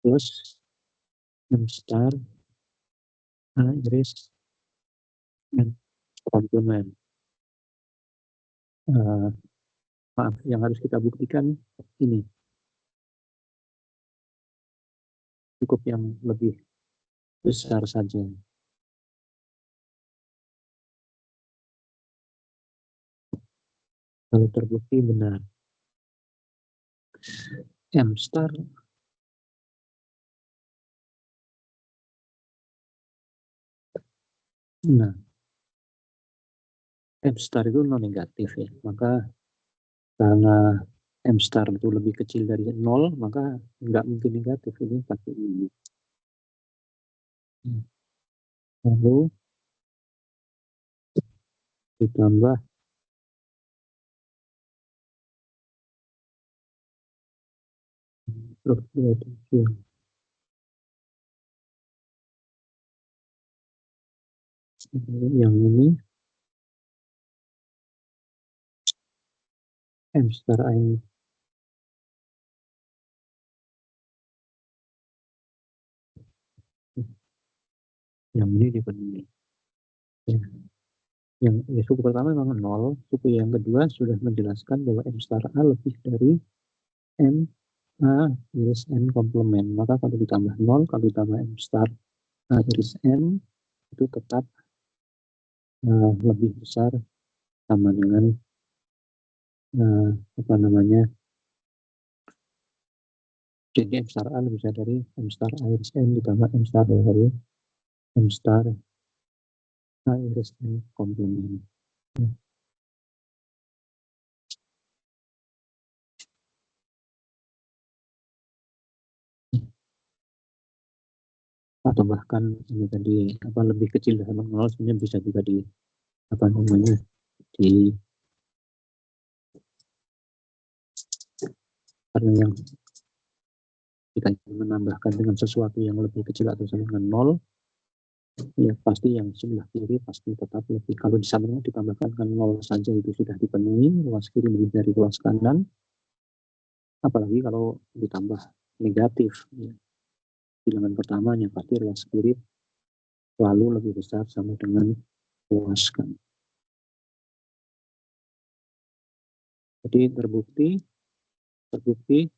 plus M star A iris N komplement. Maaf, yang harus kita buktikan ini. Cukup yang lebih besar saja. Kalau terbukti benar. M star nah, M star itu non negatif ya, maka karena M star itu lebih kecil dari 0, maka nggak mungkin negatif, ini pasti ini. Lalu ditambah terus 27. Yang ini M star A ini. Yang ini dipenuhi. Ya. Yang ya, suku pertama memang 0, suku yang kedua sudah menjelaskan bahwa M star A lebih dari M A iris N komplement. Maka kalau ditambah 0, kalau ditambah M star A iris N, itu tetap lebih besar sama dengan apa namanya, jadi M star A lebih besar dari M star A iris N ditambah M star dari M star A iris N komplement. Atau bahkan ini tadi apa lebih kecil dari 0, sebenarnya bisa juga di apa namanya di karena yang kita menambahkan dengan sesuatu yang lebih kecil atau sama dengan 0, ya pasti yang sebelah kiri pasti tetap lebih. Kalau di sana ditambahkan dengan 0 saja itu sudah dipenuhi, luas kiri lebih dari luas kanan, apalagi kalau ditambah negatif, ya. Bilangan pertamanya pasti luas kiri selalu lebih besar sama dengan luas kanan. Jadi terbukti 2.7.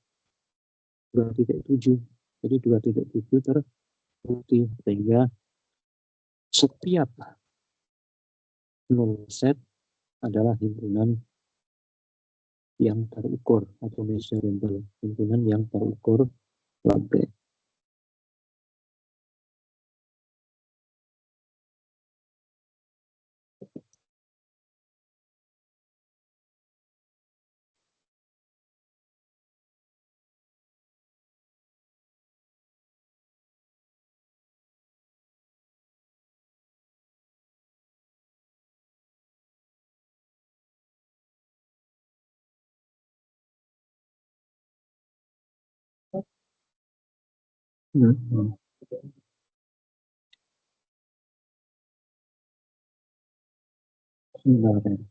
Jadi 2.7 terbukti, sehingga setiap null set adalah himpunan yang terukur atau measurable, himpunan yang terukur log. Sebenarnya.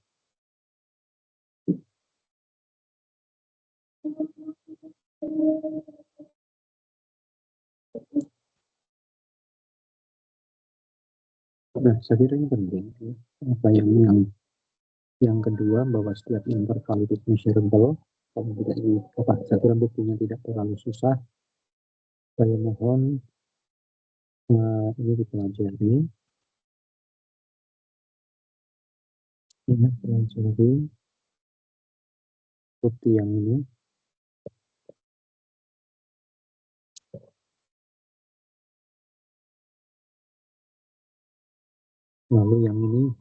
Nah, saya kira ini penting. Apa yang kedua, bahwa setiap interval itu measurable. Kalau tidak ini, saya kira buktinya tidak terlalu susah. Saya mohon ini dipelajari. Ini pelajari bukti yang ini. Lalu yang ini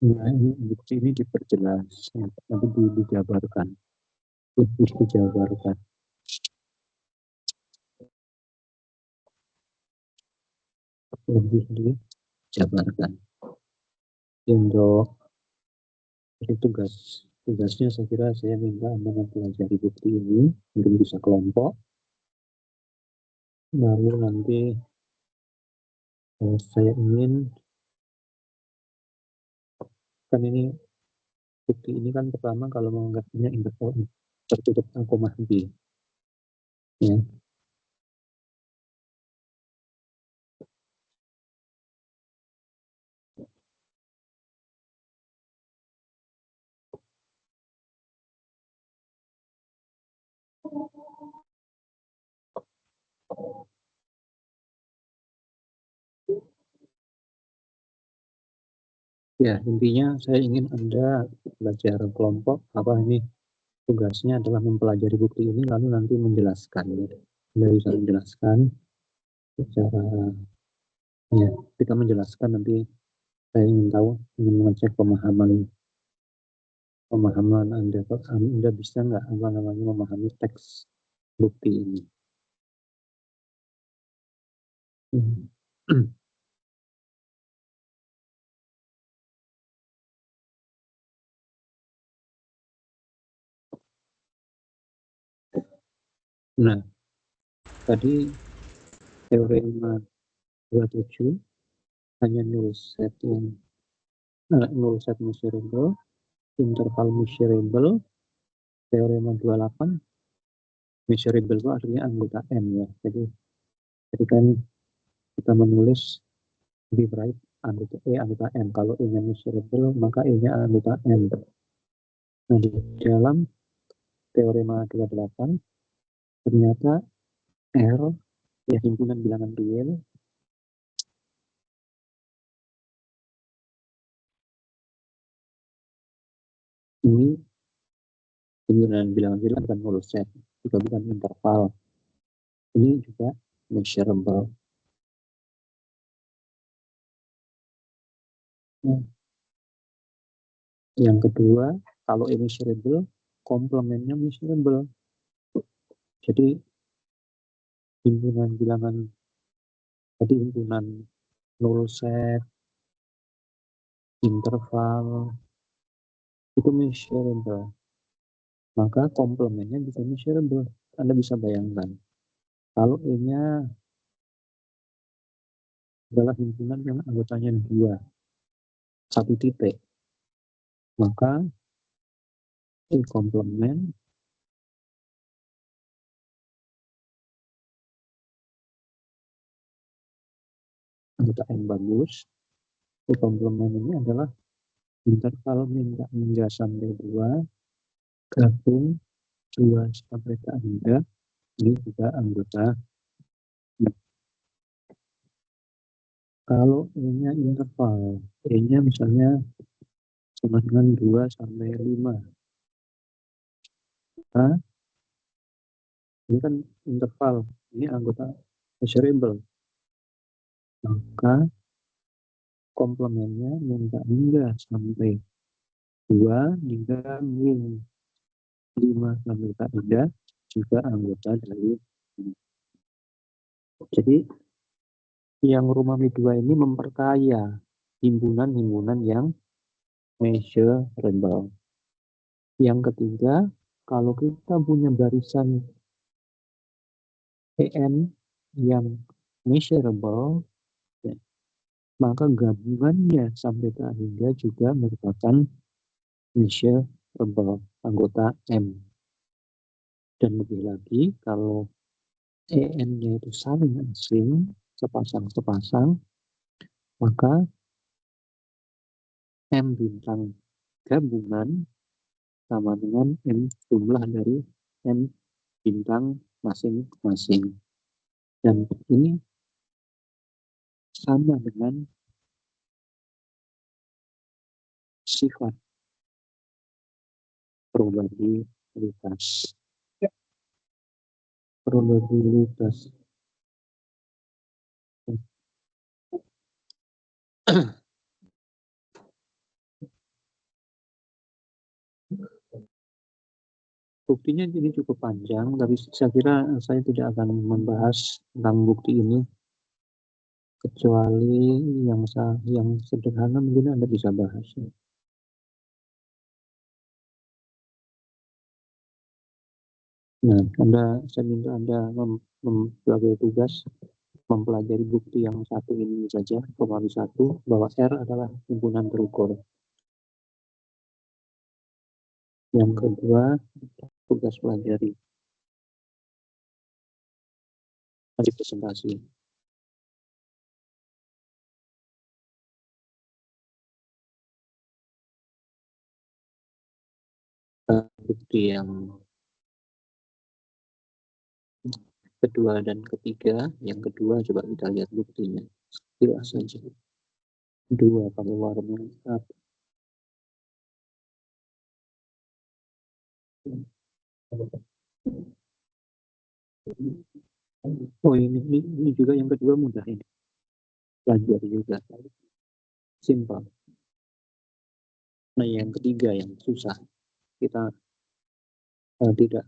nah, ini bukti ini diperjelas, nanti dijabarkan, lebih dijabarkan. Lebih dijabarkan. Untuk jadi tugasnya saya kira saya minta Anda mempelajari bukti ini, mungkin bisa kelompok. Lalu nanti saya ingin, kan ini bukti ini kan pertama kalau menganggapnya interval tertutup A, B, ya. Ya, intinya saya ingin Anda belajar kelompok, apa ini tugasnya adalah mempelajari bukti ini lalu nanti menjelaskan, ya. Anda bisa menjelaskan secara, ya, kita menjelaskan nanti. Saya ingin tahu, ingin mengecek pemahaman Anda bisa nggak memahami teks bukti ini. Nah, tadi teorema 27 hanya null set measurable, interval measurable. Teorema 28 measurable itu artinya anggota M, ya. Jadi kan kita menulis lebih baik anggota M. Kalau E-nya measurable, maka E-nya anggota M. Nah, di dalam teorema 28 ternyata R, ya, himpunan bilangan real, ini himpunan bilangan real bukan null set, juga bukan interval. Ini juga measurable. Nah, yang kedua, kalau measurable, komplemennya measurable. Jadi himpunan bilangan tadi, himpunan null set, interval, itu measurable. Maka komplemennya bisa measurable. Anda bisa bayangkan, kalau E-nya adalah himpunan yang anggotanya 2, 1 titik, maka E komplemen anggota M bagus. E komplemen ini adalah interval minta sampai 2, gabung 2 sampai ke Anda, ini juga anggota. Kalau E-nya interval, E-nya misalnya sama dengan 2 sampai 5. Nah, ini kan interval, ini anggota measurable. Maka komplemennya minta hingga sampai 2 hingga min 5 sampai ke Anda, juga anggota dari. Jadi yang rumah Mi2 ini memperkaya himpunan-himpunan yang measurable. Yang ketiga, kalau kita punya barisan EN yang measurable, ya, maka gabungannya sampai ke hingga juga merupakan measurable, anggota M. Dan lebih lagi, kalau EN-nya itu saling asing, sepasang-sepasang, maka M bintang gabungan sama dengan M jumlah dari M bintang masing-masing. Dan ini sama dengan sifat probabilitas. Probabilitas. Buktinya ini cukup panjang, tapi saya kira saya tidak akan membahas tentang bukti ini, kecuali yang sederhana mungkin Anda bisa bahas. Nah, saya minta Anda sebagai tugas mempelajari bukti yang satu ini saja, formulir 1, bahwa R adalah himpunan terukur. Yang kedua, tugas pelajari tadi presentasi. Bukti yang kedua dan ketiga. Yang kedua, coba kita lihat buktinya. Jelas saja. 2 pakai warna 1. Oh, ini juga yang kedua mudah ini. Belajar juga. Simpel. Nah, yang ketiga yang susah. Kita tidak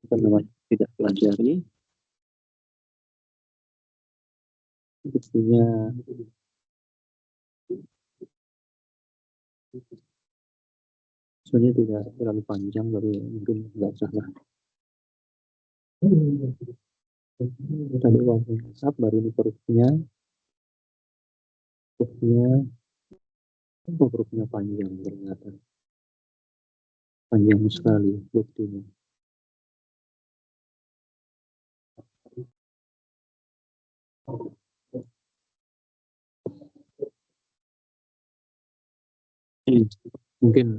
pelajari. Buktinya sebenarnya tidak terlalu panjang, tapi mungkin nggak salah. Tadi waktu WhatsApp baru ini hurufnya panjang ternyata. Panjang sekali buktinya. Mungkin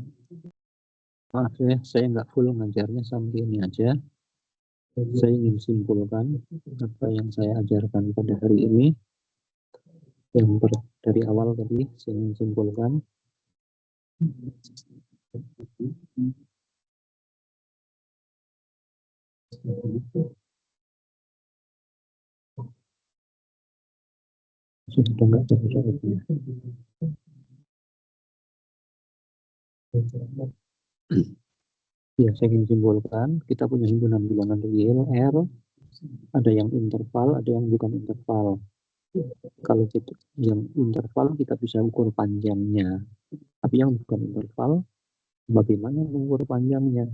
maaf ya, saya nggak full ngajarnya sampai ini aja. Saya ingin simpulkan apa yang saya ajarkan pada hari ini. Dari awal tadi saya ingin simpulkan. Sudah nggak jawab-jawabnya. Ya, saya ingin simpulkan, kita punya himpunan bilangan real, R, ada yang interval, ada yang bukan interval. Kalau kita yang interval, kita bisa ukur panjangnya. Tapi yang bukan interval, bagaimana mengukur panjangnya?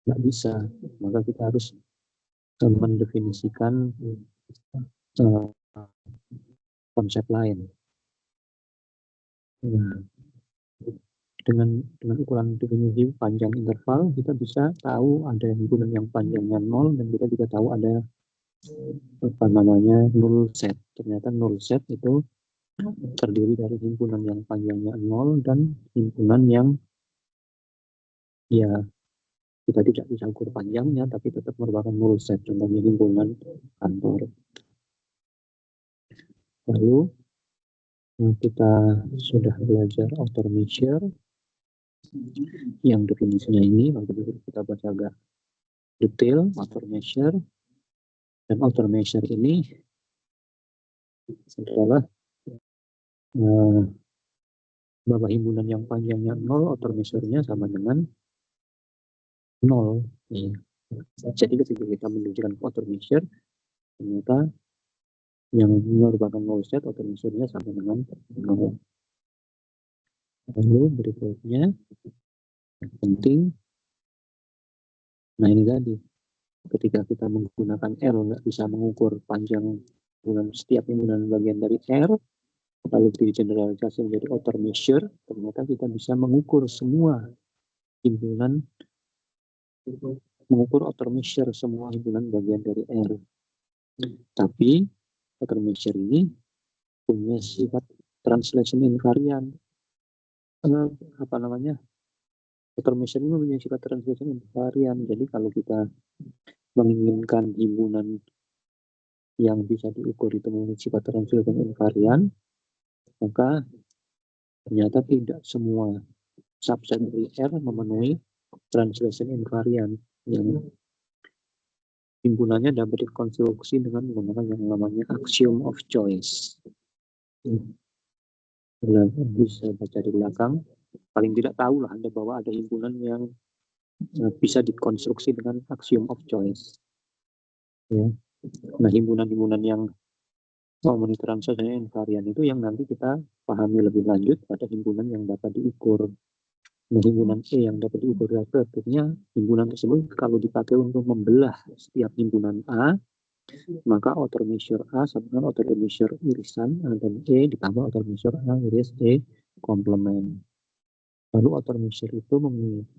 Nggak bisa. Maka kita harus mendefinisikan uh, konsep lain. Nah, dengan ukuran definisi panjang interval, kita bisa tahu ada himpunan yang panjangnya 0, dan kita juga tahu ada null set. Ternyata null set itu terdiri dari himpunan yang panjangnya 0 dan himpunan yang ya kita tidak bisa ukur panjangnya tapi tetap merupakan null set, contohnya himpunan kantor. Lalu kita sudah belajar outer measure yang definisinya ini, lalu kita baca agak detail outer measure. Dan outer measure ini adalah bahwa himpunan yang panjangnya 0, outer measure-nya sama dengan 0. Ya. Jadi ketika kita menunjukkan outer measure, ternyata yang merupakan null set, outer measure-nya sama dengan 0. Lalu berikutnya, yang penting, nah ini tadi, ketika kita menggunakan R, nggak bisa mengukur panjang setiap himpunan bagian dari R, lalu digeneralisasi menjadi outer measure, ternyata kita bisa mengukur semua himpunan, mengukur outer measure semua himpunan bagian dari R. Tapi outer measure ini punya sifat translation invariant. Outer measure ini punya sifat translation invariant. Jadi kalau kita menginginkan himpunan yang bisa diukur itu memiliki sifat translation invariant, maka ternyata tidak semua subset dari R memenuhi translation invariant yang himpunannya dapat dikonstruksi dengan menggunakan yang namanya axiom of choice. Bisa baca di belakang, paling tidak tahu lah Anda bahwa ada himpunan yang bisa dikonstruksi dengan axiom of choice. Ya. Nah, himpunan-himpunan yang memenuhi translation invariant itu yang nanti kita pahami lebih lanjut pada himpunan yang dapat diukur. Nah, himpunan E yang dapat diukur artinya himpunan tersebut kalau dipakai untuk membelah setiap himpunan A, maka outer measure A sama dengan outer measure irisan A dan E ditambah outer measure A iris E komplement. Lalu outer measure itu memiliki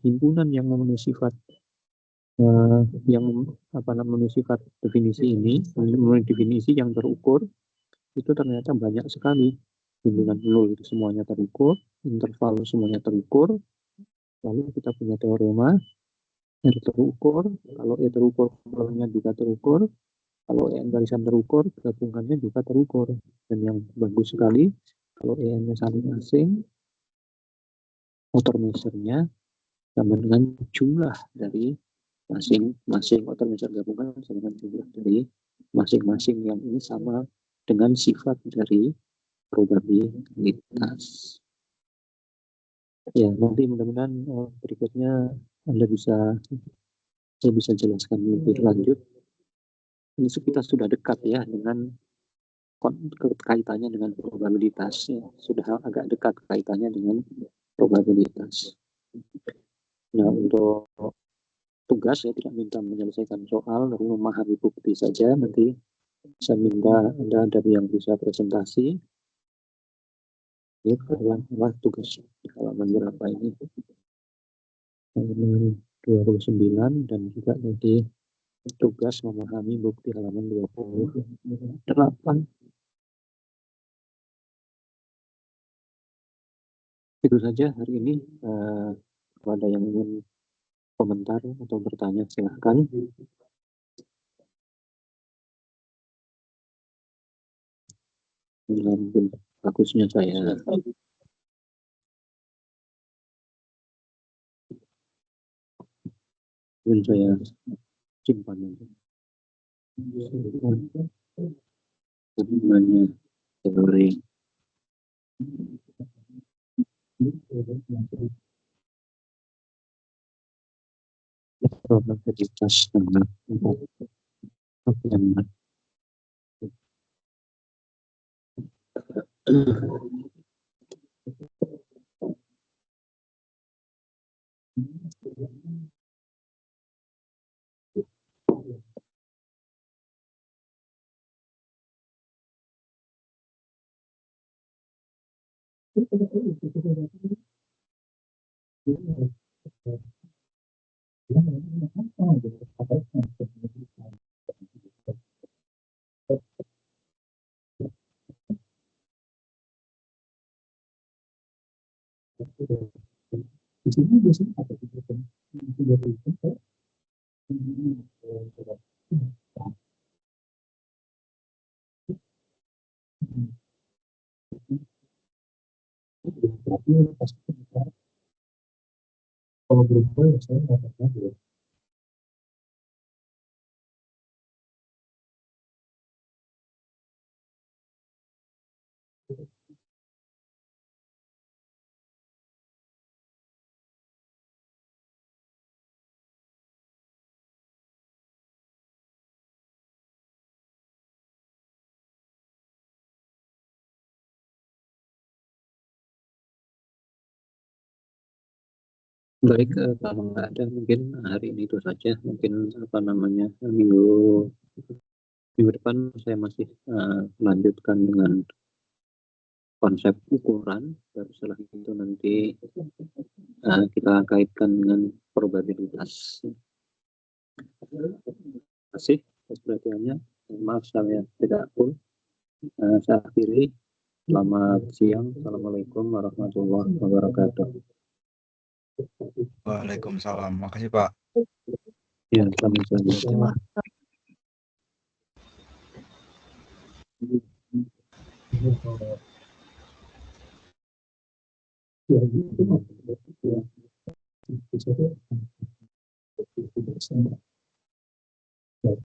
himpunan yang memenuhi sifat memenuhi sifat definisi ini, memenuhi definisi yang terukur, itu ternyata banyak sekali. Himpunan nol itu semuanya terukur, interval semuanya terukur, lalu kita punya teorema R terukur, kalau E terukur, komplemennya juga terukur, kalau EN barisan terukur, gabungannya juga terukur. Dan yang bagus sekali, kalau EN-nya saling asing, outer measure-nya sama dengan jumlah dari masing-masing outer measure gabungan sama dengan jumlah dari masing-masing yang ini sama dengan sifat dari probabilitas. Ya, nanti mudah-mudahan berikutnya Anda bisa jelaskan lebih lanjut. Ini kita sudah dekat ya dengan kaitannya dengan probabilitas. Ya. Sudah agak dekat kaitannya dengan probabilitas. Nah, untuk tugas saya tidak minta menyelesaikan soal, lalu memahami bukti saja. Nanti saya minta Anda ada yang bisa presentasi. Ini adalah tugas halaman berapa ini? Halaman 29 dan juga nanti tugas memahami bukti halaman 28. Itu saja hari ini. Kalau ada yang ingin komentar atau bertanya silahkan. Bagusnya saya simpan aja. Hubungannya teori. probabilitas dengan yang di sini biasanya ada kalau berubah ya saya nggak tahu ya. Baik, kalau nggak ada mungkin hari ini itu saja. Mungkin minggu depan saya masih melanjutkan dengan konsep ukuran. Dan setelah itu nanti kita kaitkan dengan probabilitas. Terima kasih atas perhatiannya. Maaf saya tidak full. Saya akhiri. Selamat siang. Assalamualaikum warahmatullahi wabarakatuh. Waalaikumsalam. Makasih, Pak. Ya, sama-sama. Ya,